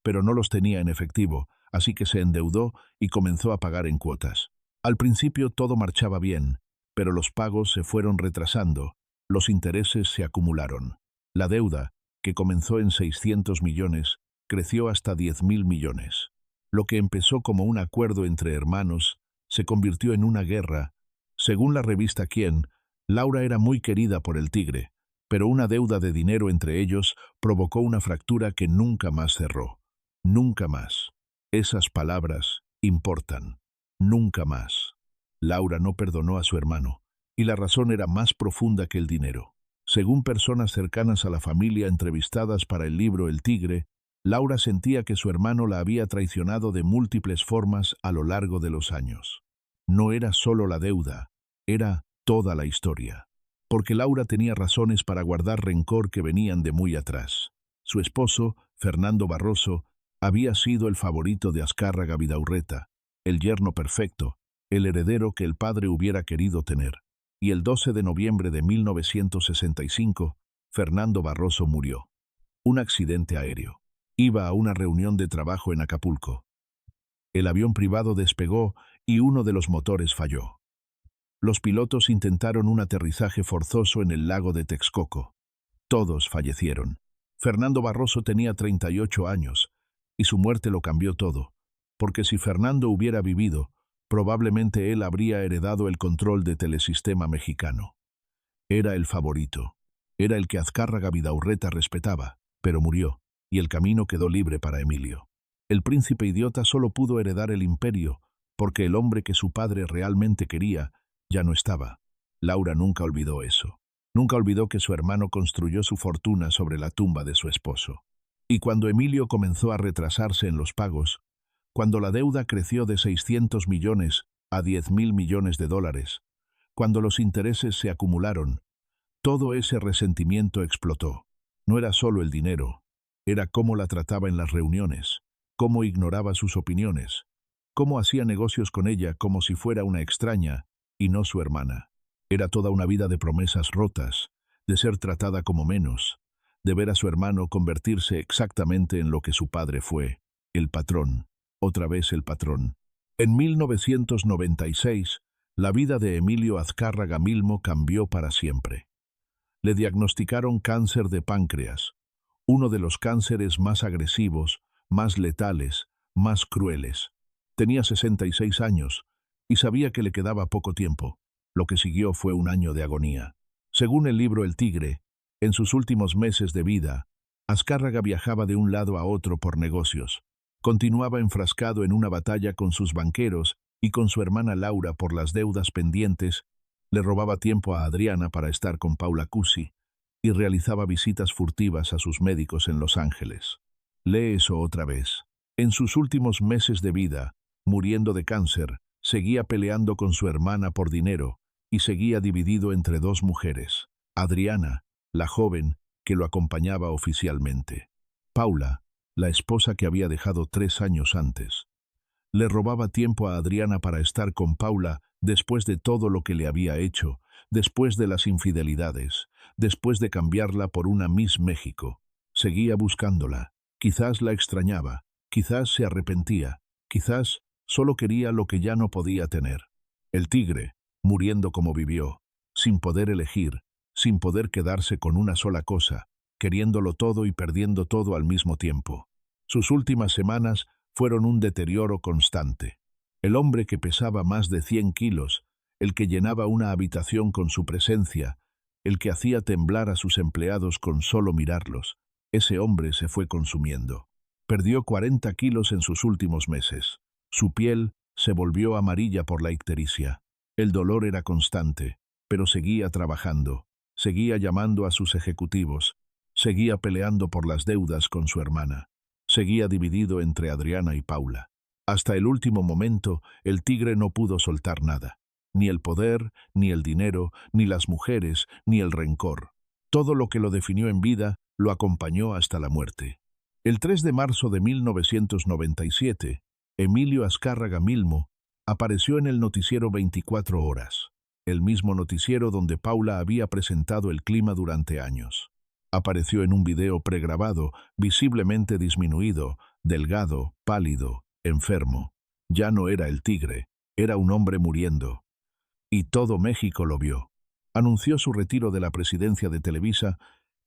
[SPEAKER 1] Pero no los tenía en efectivo, así que se endeudó y comenzó a pagar en cuotas. Al principio todo marchaba bien, pero los pagos se fueron retrasando, los intereses se acumularon. La deuda, que comenzó en 600 millones, creció hasta 10.000 millones. Lo que empezó como un acuerdo entre hermanos se convirtió en una guerra. Según la revista Quién, Laura era muy querida por el tigre, pero una deuda de dinero entre ellos provocó una fractura que nunca más cerró. Nunca más. Esas palabras importan. Nunca más. Laura no perdonó a su hermano, y la razón era más profunda que el dinero. Según personas cercanas a la familia entrevistadas para el libro El Tigre, Laura sentía que su hermano la había traicionado de múltiples formas a lo largo de los años. No era solo la deuda, era toda la historia. Porque Laura tenía razones para guardar rencor que venían de muy atrás. Su esposo, Fernando Barroso, había sido el favorito de Azcárraga Vidaurreta, el yerno perfecto, el heredero que el padre hubiera querido tener. y el 12 de noviembre de 1965, Fernando Barroso murió. Un accidente aéreo. Iba a una reunión de trabajo en Acapulco. El avión privado despegó y uno de los motores falló. Los pilotos intentaron un aterrizaje forzoso en el lago de Texcoco. Todos fallecieron. Fernando Barroso tenía 38 años, y su muerte lo cambió todo, porque si Fernando hubiera vivido, probablemente él habría heredado el control de Telesistema Mexicano. Era el favorito. Era el que Azcárraga Vidaurreta respetaba, pero murió, y el camino quedó libre para Emilio. El príncipe idiota solo pudo heredar el imperio, porque el hombre que su padre realmente quería ya no estaba. Laura nunca olvidó eso. Nunca olvidó que su hermano construyó su fortuna sobre la tumba de su esposo. Y cuando Emilio comenzó a retrasarse en los pagos, cuando la deuda creció de 600 millones a 10.000 millones de dólares, cuando los intereses se acumularon, todo ese resentimiento explotó. No era solo el dinero, era cómo la trataba en las reuniones, cómo ignoraba sus opiniones, cómo hacía negocios con ella como si fuera una extraña y no su hermana. Era toda una vida de promesas rotas, de ser tratada como menos, de ver a su hermano convertirse exactamente en lo que su padre fue, el patrón, otra vez el patrón. En 1996, la vida de Emilio Azcárraga Milmo cambió para siempre. Le diagnosticaron cáncer de páncreas, uno de los cánceres más agresivos, más letales, más crueles. Tenía 66 años y sabía que le quedaba poco tiempo. Lo que siguió fue un año de agonía. Según el libro El Tigre, en sus últimos meses de vida, Azcárraga viajaba de un lado a otro por negocios. Continuaba enfrascado en una batalla con sus banqueros y con su hermana Laura por las deudas pendientes. Le robaba tiempo a Adriana para estar con Paula Cusi y realizaba visitas furtivas a sus médicos en Los Ángeles. Lee eso otra vez. En sus últimos meses de vida, muriendo de cáncer, seguía peleando con su hermana por dinero y seguía dividido entre dos mujeres. Adriana, la joven, que lo acompañaba oficialmente. Paula, la esposa que había dejado 3 años antes. Le robaba tiempo a Adriana para estar con Paula después de todo lo que le había hecho, después de las infidelidades, después de cambiarla por una Miss México. Seguía buscándola. Quizás la extrañaba, quizás se arrepentía, quizás solo quería lo que ya no podía tener. El tigre, muriendo como vivió, sin poder elegir, sin poder quedarse con una sola cosa, queriéndolo todo y perdiendo todo al mismo tiempo. Sus últimas semanas fueron un deterioro constante. El hombre que pesaba más de 100 kilos, el que llenaba una habitación con su presencia, el que hacía temblar a sus empleados con solo mirarlos, ese hombre se fue consumiendo. Perdió 40 kilos en sus últimos meses. Su piel se volvió amarilla por la ictericia. El dolor era constante, pero seguía trabajando, seguía llamando a sus ejecutivos, seguía peleando por las deudas con su hermana, seguía dividido entre Adriana y Paula. Hasta el último momento, el tigre no pudo soltar nada. Ni el poder, ni el dinero, ni las mujeres, ni el rencor. Todo lo que lo definió en vida lo acompañó hasta la muerte. El 3 de marzo de 1997, Emilio Azcárraga Milmo apareció en el noticiero 24 horas, el mismo noticiero donde Paula había presentado el clima durante años. Apareció en un video pregrabado, visiblemente disminuido, delgado, pálido, enfermo. Ya no era el tigre, era un hombre muriendo. Y todo México lo vio. Anunció su retiro de la presidencia de Televisa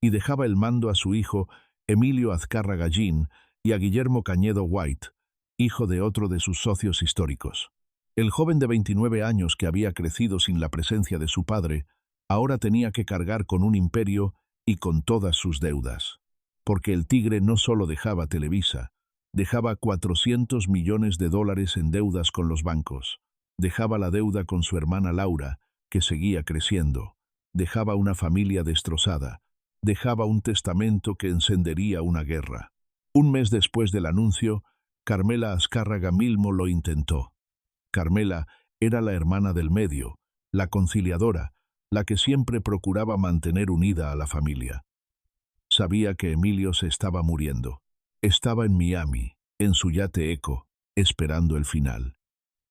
[SPEAKER 1] y dejaba el mando a su hijo, Emilio Azcárraga Gin, y a Guillermo Cañedo White, hijo de otro de sus socios históricos. El joven de 29 años que había crecido sin la presencia de su padre, ahora tenía que cargar con un imperio y con todas sus deudas. Porque el tigre no solo dejaba Televisa, dejaba 400 millones de dólares en deudas con los bancos, dejaba la deuda con su hermana Laura, que seguía creciendo, dejaba una familia destrozada, dejaba un testamento que encendería una guerra. Un mes después del anuncio, Carmela Azcárraga Milmo lo intentó. Carmela era la hermana del medio, la conciliadora, la que siempre procuraba mantener unida a la familia. Sabía que Emilio se estaba muriendo. Estaba en Miami, en su yate Eco, esperando el final.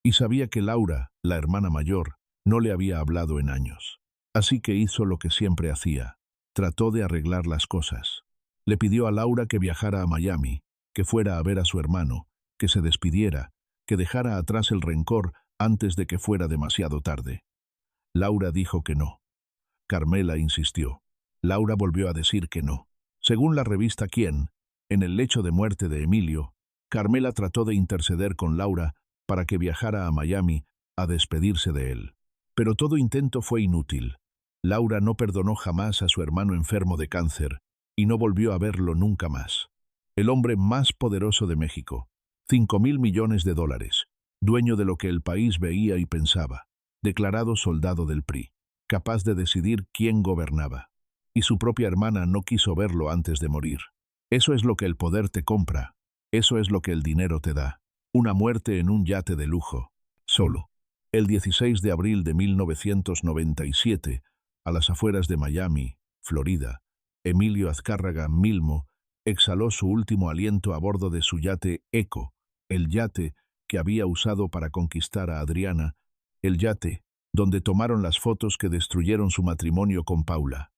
[SPEAKER 1] Y sabía que Laura, la hermana mayor, No le había hablado en años. Así que hizo lo que siempre hacía. Trató de arreglar las cosas. Le pidió a Laura que viajara a Miami, que fuera a ver a su hermano, que se despidiera, que dejara atrás el rencor antes de que fuera demasiado tarde. Laura dijo que no. Carmela insistió. Laura volvió a decir que no. Según la revista Quién, en el lecho de muerte de Emilio, Carmela trató de interceder con Laura para que viajara a Miami a despedirse de él. Pero todo intento fue inútil. Laura no perdonó jamás a su hermano enfermo de cáncer y no volvió a verlo nunca más. El hombre más poderoso de México, 5.000 millones de dólares, dueño de lo que el país veía y pensaba, declarado soldado del PRI, capaz de decidir quién gobernaba. Y su propia hermana no quiso verlo antes de morir. Eso es lo que el poder te compra. Eso es lo que el dinero te da. Una muerte en un yate de lujo. Solo. El 16 de abril de 1997, a las afueras de Miami, Florida, Emilio Azcárraga Milmo exhaló su último aliento a bordo de su yate Eco, el yate que había usado para conquistar a Adriana, el yate donde tomaron las fotos que destruyeron su matrimonio con Paula.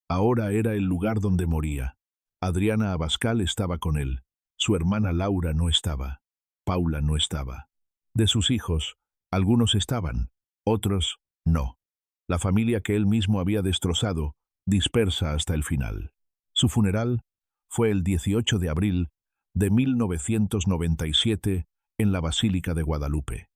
[SPEAKER 1] Ahora era el lugar donde moría. Adriana Abascal estaba con él. Su hermana Laura no estaba. Paula no estaba. De sus hijos, algunos estaban, otros no. La familia que él mismo había destrozado, dispersa hasta el final. Su funeral fue el 18 de abril de 1997 en la Basílica de Guadalupe,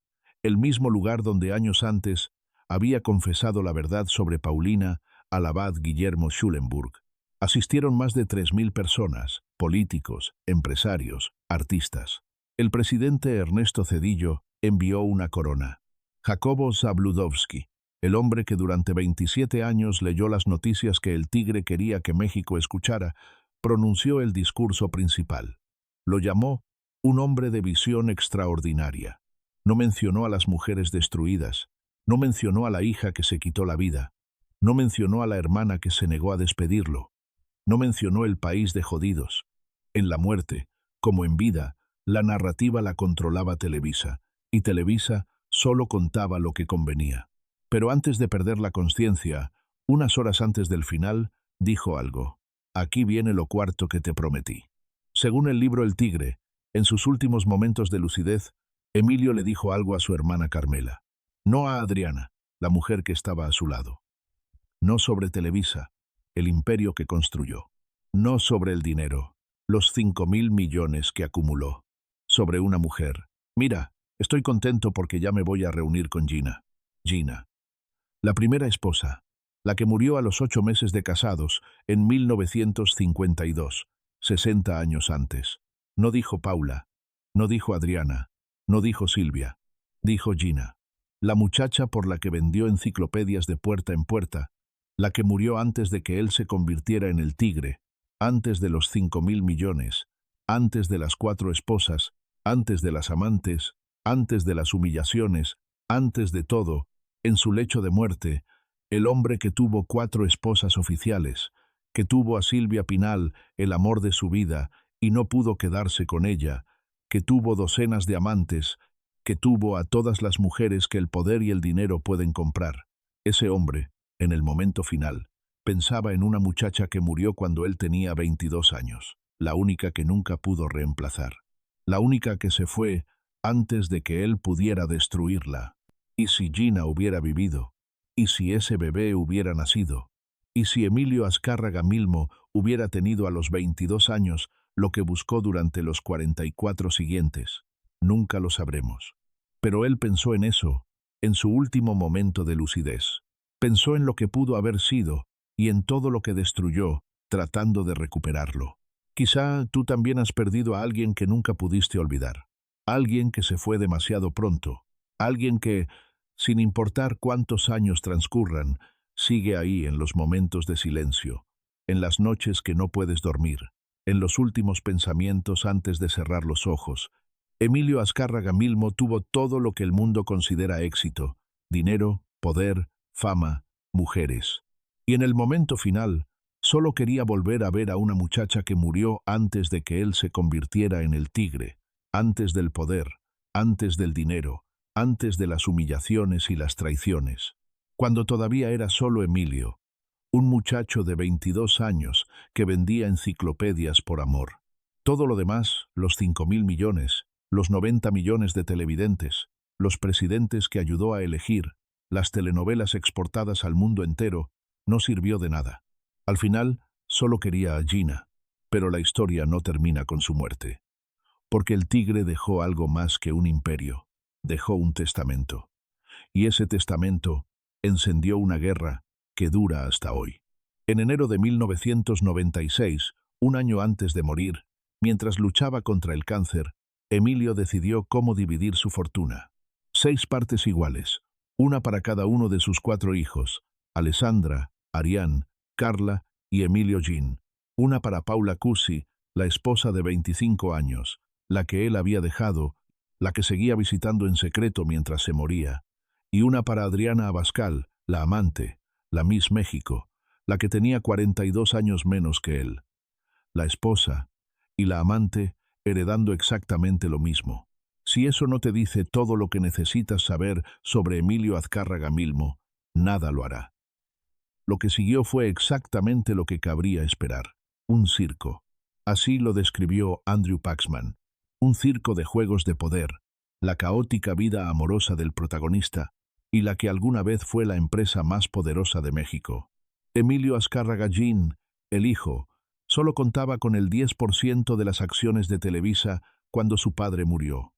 [SPEAKER 1] el mismo lugar donde años antes había confesado la verdad sobre Paulina al abad Guillermo Schulenburg. Asistieron más de 3.000 personas, políticos, empresarios, artistas. El presidente Ernesto Zedillo envió una corona. Jacobo Zabludovsky, el hombre que durante 27 años leyó las noticias que el Tigre quería que México escuchara, pronunció el discurso principal. Lo llamó un hombre de visión extraordinaria. No mencionó a las mujeres destruidas, no mencionó a la hija que se quitó la vida, no mencionó a la hermana que se negó a despedirlo, no mencionó el país de jodidos. En la muerte, como en vida, la narrativa la controlaba Televisa, y Televisa solo contaba lo que convenía. Pero antes de perder la conciencia, unas horas antes del final, dijo algo. Aquí viene lo cuarto que te prometí. Según el libro El Tigre, en sus últimos momentos de lucidez, Emilio le dijo algo a su hermana Carmela. No a Adriana, la mujer que estaba a su lado. No sobre Televisa, el imperio que construyó. No sobre el dinero, los 5.000 millones que acumuló. Sobre una mujer. Mira, estoy contento porque ya me voy a reunir con Gina. Gina. La primera esposa, la que murió a los 8 meses de casados, en 1952, 60 años antes. No dijo Paula, no dijo Adriana, no dijo Silvia, dijo Gina. La muchacha por la que vendió enciclopedias de puerta en puerta, la que murió antes de que él se convirtiera en el Tigre, antes de los 5.000 millones, antes de las 4 esposas, antes de las amantes, antes de las humillaciones, antes de todo, en su lecho de muerte, el hombre que tuvo 4 esposas oficiales, que tuvo a Silvia Pinal, el amor de su vida, y no pudo quedarse con ella, que tuvo docenas de amantes, que tuvo a todas las mujeres que el poder y el dinero pueden comprar. Ese hombre, en el momento final, pensaba en una muchacha que murió cuando él tenía 22 años, la única que nunca pudo reemplazar, la única que se fue antes de que él pudiera destruirla. ¿Y si Gina hubiera vivido? ¿Y si ese bebé hubiera nacido? ¿Y si Emilio Azcárraga Milmo hubiera tenido a los 22 años lo que buscó durante los 44 siguientes? Nunca lo sabremos. Pero él pensó en eso, en su último momento de lucidez. Pensó en lo que pudo haber sido y en todo lo que destruyó, tratando de recuperarlo. Quizá tú también has perdido a alguien que nunca pudiste olvidar. Alguien que se fue demasiado pronto. Alguien que, sin importar cuántos años transcurran, sigue ahí en los momentos de silencio, en las noches que no puedes dormir, en los últimos pensamientos antes de cerrar los ojos. Emilio Azcárraga Milmo tuvo todo lo que el mundo considera éxito: dinero, poder, fama, mujeres. Y en el momento final, solo quería volver a ver a una muchacha que murió antes de que él se convirtiera en el Tigre, antes del poder, antes del dinero, antes de las humillaciones y las traiciones. cuando todavía era solo Emilio, un muchacho de 22 años que vendía enciclopedias por amor. Todo lo demás, los 5.000 millones, los 90 millones de televidentes, los presidentes que ayudó a elegir, las telenovelas exportadas al mundo entero, no sirvió de nada. Al final, solo quería a Gina, pero la historia no termina con su muerte. Porque el tigre dejó algo más que un imperio, dejó un testamento. Y ese testamento encendió una guerra que dura hasta hoy. En enero de 1996, un año antes de morir, mientras luchaba contra el cáncer, Emilio decidió cómo dividir su fortuna. 6 partes iguales, una para cada uno de sus 4 hijos, Alessandra, Ariane, Carla y Emilio Jean. Una para Paula Cusi, la esposa de 25 años, la que él había dejado, la que seguía visitando en secreto mientras se moría, y una para Adriana Abascal, la amante, la Miss México, la que tenía 42 años menos que él. La esposa y la amante heredando exactamente lo mismo. Si eso no te dice todo lo que necesitas saber sobre Emilio Azcárraga Milmo, nada lo hará. Lo que siguió fue exactamente lo que cabría esperar, un circo. Así lo describió Andrew Paxman, un circo de juegos de poder, la caótica vida amorosa del protagonista y la que alguna vez fue la empresa más poderosa de México. Emilio Azcárraga Jean, el hijo, solo contaba con el 10% de las acciones de Televisa cuando su padre murió.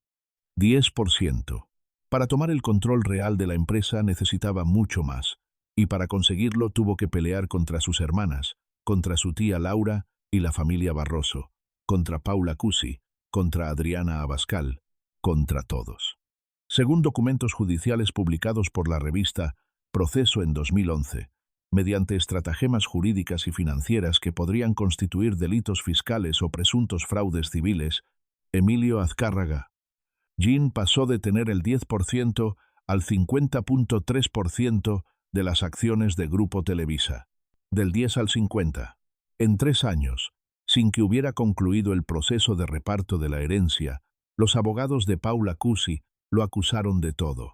[SPEAKER 1] 10%. Para tomar el control real de la empresa necesitaba mucho más, y para conseguirlo tuvo que pelear contra sus hermanas, contra su tía Laura y la familia Barroso, contra Paula Cusi, contra Adriana Abascal, contra todos. Según documentos judiciales publicados por la revista Proceso en 2011, mediante estratagemas jurídicas y financieras que podrían constituir delitos fiscales o presuntos fraudes civiles, Emilio Azcárraga Jean pasó de tener el 10% al 50.3% de las acciones de Grupo Televisa, del 10 al 50, en 3 años, sin que hubiera concluido el proceso de reparto de la herencia. Los abogados de Paula Cusi lo acusaron de todo: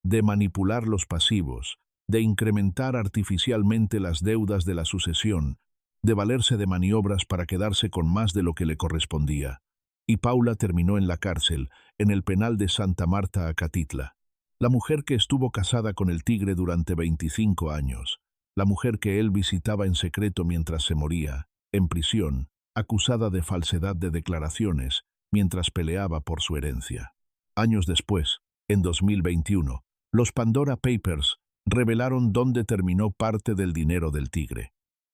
[SPEAKER 1] de manipular los pasivos, de incrementar artificialmente las deudas de la sucesión, de valerse de maniobras para quedarse con más de lo que le correspondía. Y Paula terminó en la cárcel, en el penal de Santa Marta, Acatitla. La mujer que estuvo casada con el tigre durante 25 años, la mujer que él visitaba en secreto mientras se moría, en prisión, acusada de falsedad de declaraciones, mientras peleaba por su herencia. Años después, en 2021, los Pandora Papers revelaron dónde terminó parte del dinero del tigre.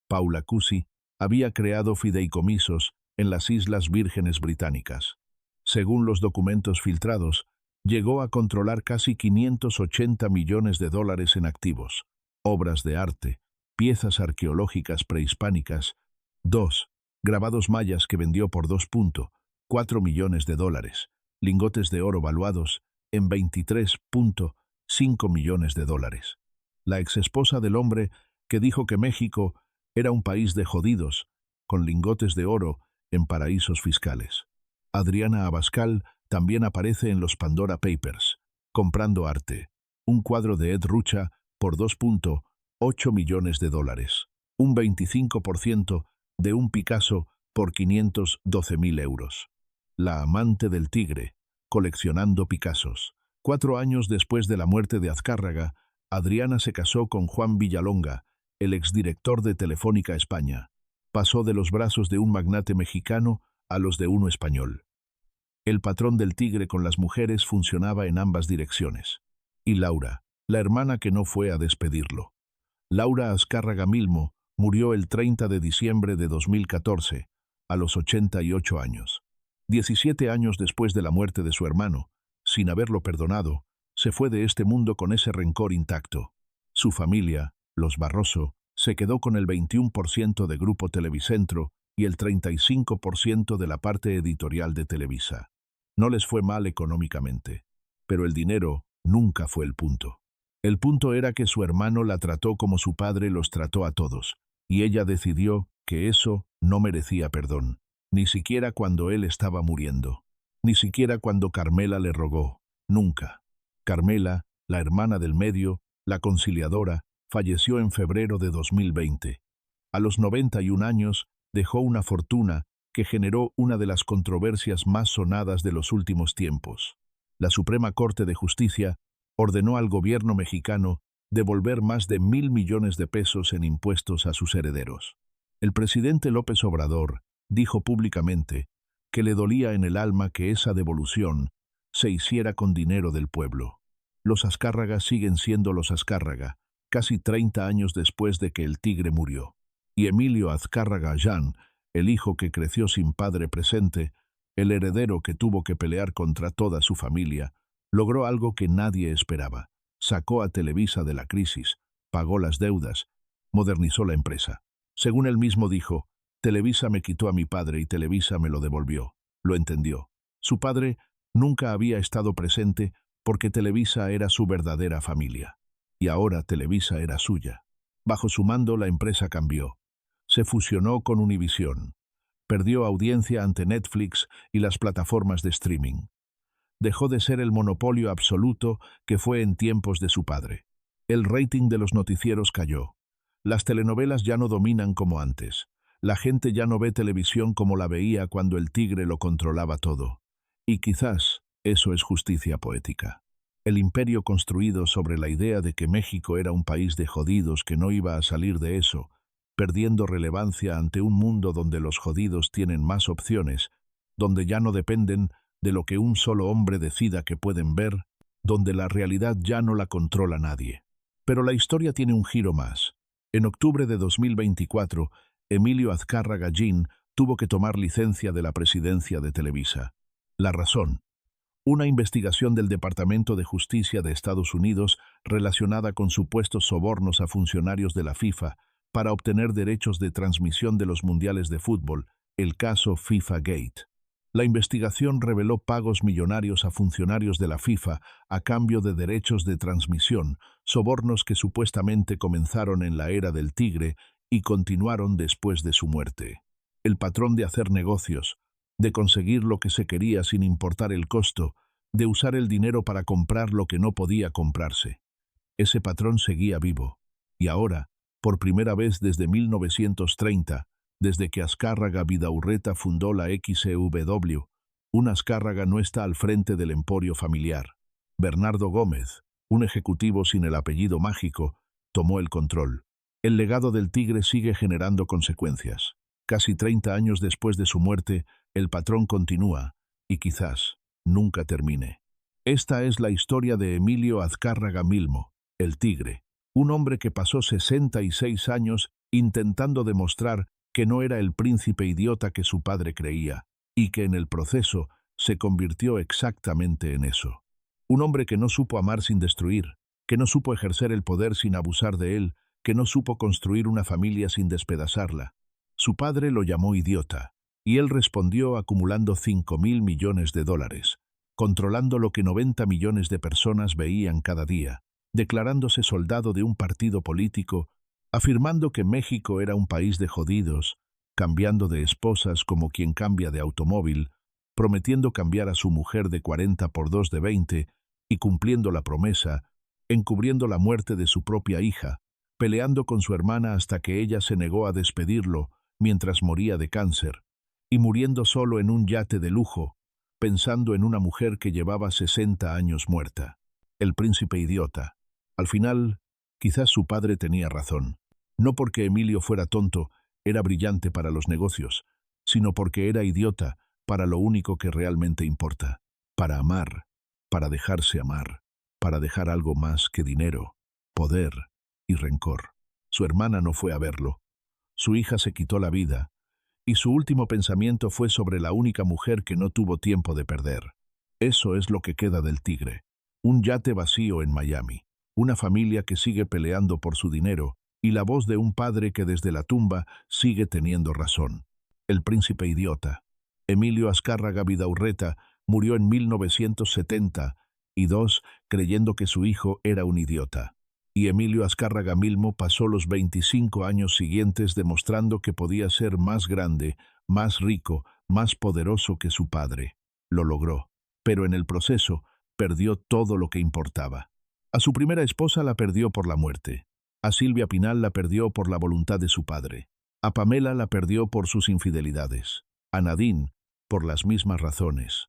[SPEAKER 1] Paula Cusi había creado fideicomisos en las Islas Vírgenes Británicas. Según los documentos filtrados, llegó a controlar casi 580 millones de dólares en activos, obras de arte, piezas arqueológicas prehispánicas, 2 grabados mayas que vendió por 2.4 millones de dólares, lingotes de oro valuados en 23.5 millones de dólares. La exesposa del hombre que dijo que México era un país de jodidos, con lingotes de oro en paraísos fiscales. Adriana Abascal también aparece en los Pandora Papers, comprando arte, un cuadro de Ed Rucha por 2.8 millones de dólares, un 25% de un Picasso por 512.000 euros. La amante del tigre, coleccionando Picassos. 4 años después de la muerte de Azcárraga, Adriana se casó con Juan Villalonga, el exdirector de Telefónica España. Pasó de los brazos de un magnate mexicano a los de uno español. El patrón del tigre con las mujeres funcionaba en ambas direcciones. Y Laura, la hermana que no fue a despedirlo. Laura Azcárraga Milmo murió el 30 de diciembre de 2014, a los 88 años. 17 años después de la muerte de su hermano, sin haberlo perdonado, se fue de este mundo con ese rencor intacto. Su familia, los Barroso, se quedó con el 21% de Grupo Televicentro y el 35% de la parte editorial de Televisa. No les fue mal económicamente, pero el dinero nunca fue el punto. El punto era que su hermano la trató como su padre los trató a todos, y ella decidió que eso no merecía perdón, ni siquiera cuando él estaba muriendo, ni siquiera cuando Carmela le rogó, nunca. Carmela, la hermana del medio, la conciliadora, falleció en febrero de 2020. A los 91 años dejó una fortuna que generó una de las controversias más sonadas de los últimos tiempos. La Suprema Corte de Justicia ordenó al gobierno mexicano devolver más de 1.000 millones de pesos en impuestos a sus herederos. El presidente López Obrador dijo públicamente que le dolía en el alma que esa devolución se hiciera con dinero del pueblo. Los Azcárraga siguen siendo los Azcárraga, casi 30 años después de que el tigre murió. Y Emilio Azcárraga Allán, el hijo que creció sin padre presente, el heredero que tuvo que pelear contra toda su familia, logró algo que nadie esperaba. Sacó a Televisa de la crisis, pagó las deudas, modernizó la empresa. Según él mismo dijo, Televisa me quitó a mi padre y Televisa me lo devolvió. Lo entendió. Su padre nunca había estado presente porque Televisa era su verdadera familia. Y ahora Televisa era suya. Bajo su mando la empresa cambió. Se fusionó con Univisión. Perdió audiencia ante Netflix y las plataformas de streaming. Dejó de ser el monopolio absoluto que fue en tiempos de su padre. El rating de los noticieros cayó. Las telenovelas ya no dominan como antes. La gente ya no ve televisión como la veía cuando el tigre lo controlaba todo. Y quizás eso es justicia poética. El imperio construido sobre la idea de que México era un país de jodidos que no iba a salir de eso, perdiendo relevancia ante un mundo donde los jodidos tienen más opciones, donde ya no dependen de lo que un solo hombre decida que pueden ver, donde la realidad ya no la controla nadie. Pero la historia tiene un giro más. En octubre de 2024, Emilio Azcárraga Allín tuvo que tomar licencia de la presidencia de Televisa. La razón: una investigación del Departamento de Justicia de Estados Unidos relacionada con supuestos sobornos a funcionarios de la FIFA para obtener derechos de transmisión de los mundiales de fútbol, el caso FIFA Gate. La investigación reveló pagos millonarios a funcionarios de la FIFA a cambio de derechos de transmisión, sobornos que supuestamente comenzaron en la era del tigre y continuaron después de su muerte. El patrón de hacer negocios, de conseguir lo que se quería sin importar el costo, de usar el dinero para comprar lo que no podía comprarse. Ese patrón seguía vivo. Y ahora, por primera vez desde 1930, desde que Azcárraga Vidaurreta fundó la XEW, un Azcárraga no está al frente del emporio familiar. Bernardo Gómez, un ejecutivo sin el apellido mágico, tomó el control. El legado del tigre sigue generando consecuencias. Casi 30 años después de su muerte, el patrón continúa, y quizás nunca termine. Esta es la historia de Emilio Azcárraga Milmo, el tigre, un hombre que pasó 66 años intentando demostrar que no era el príncipe idiota que su padre creía, y que en el proceso se convirtió exactamente en eso. Un hombre que no supo amar sin destruir, que no supo ejercer el poder sin abusar de él, que no supo construir una familia sin despedazarla. Su padre lo llamó idiota, y él respondió acumulando 5.000 millones de dólares, controlando lo que 90 millones de personas veían cada día, declarándose soldado de un partido político, afirmando que México era un país de jodidos, cambiando de esposas como quien cambia de automóvil, prometiendo cambiar a su mujer de 40 por 2 de 20 y cumpliendo la promesa, encubriendo la muerte de su propia hija, peleando con su hermana hasta que ella se negó a despedirlo mientras moría de cáncer, y muriendo solo en un yate de lujo, pensando en una mujer que llevaba 60 años muerta. El príncipe idiota. Al final, quizás su padre tenía razón. No porque Emilio fuera tonto, era brillante para los negocios, sino porque era idiota para lo único que realmente importa, para amar, para dejarse amar, para dejar algo más que dinero, poder y rencor. Su hermana no fue a verlo. Su hija se quitó la vida, y su último pensamiento fue sobre la única mujer que no tuvo tiempo de perder. Eso es lo que queda del tigre. Un yate vacío en Miami, una familia que sigue peleando por su dinero, y la voz de un padre que desde la tumba sigue teniendo razón. El príncipe idiota. Emilio Azcárraga Vidaurreta murió en 1972 creyendo que su hijo era un idiota. Y Emilio Azcárraga Milmo pasó los 25 años siguientes demostrando que podía ser más grande, más rico, más poderoso que su padre. Lo logró, pero en el proceso perdió todo lo que importaba. A su primera esposa la perdió por la muerte. A Silvia Pinal la perdió por la voluntad de su padre. A Pamela la perdió por sus infidelidades. A Nadine, por las mismas razones.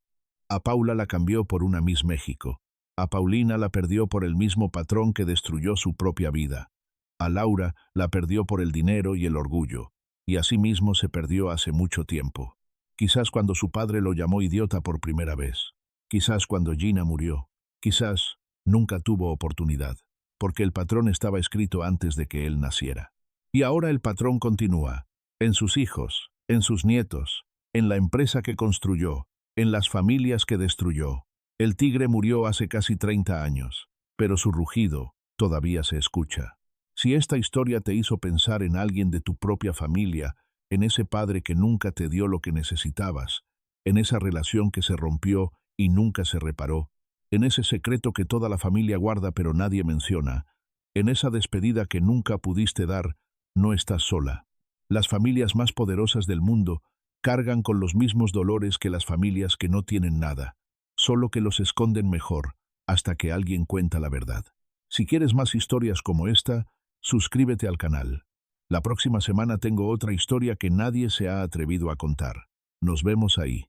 [SPEAKER 1] A Paula la cambió por una Miss México. A Paulina la perdió por el mismo patrón que destruyó su propia vida. A Laura la perdió por el dinero y el orgullo. Y asimismo se perdió hace mucho tiempo. Quizás cuando su padre lo llamó idiota por primera vez. Quizás cuando Gina murió. Quizás nunca tuvo oportunidad, porque el patrón estaba escrito antes de que él naciera. Y ahora el patrón continúa, en sus hijos, en sus nietos, en la empresa que construyó, en las familias que destruyó. El tigre murió hace casi 30 años, pero su rugido todavía se escucha. Si esta historia te hizo pensar en alguien de tu propia familia, en ese padre que nunca te dio lo que necesitabas, en esa relación que se rompió y nunca se reparó, en ese secreto que toda la familia guarda pero nadie menciona, en esa despedida que nunca pudiste dar, no estás sola. Las familias más poderosas del mundo cargan con los mismos dolores que las familias que no tienen nada, solo que los esconden mejor, hasta que alguien cuenta la verdad. Si quieres más historias como esta, suscríbete al canal. La próxima semana tengo otra historia que nadie se ha atrevido a contar. Nos vemos ahí.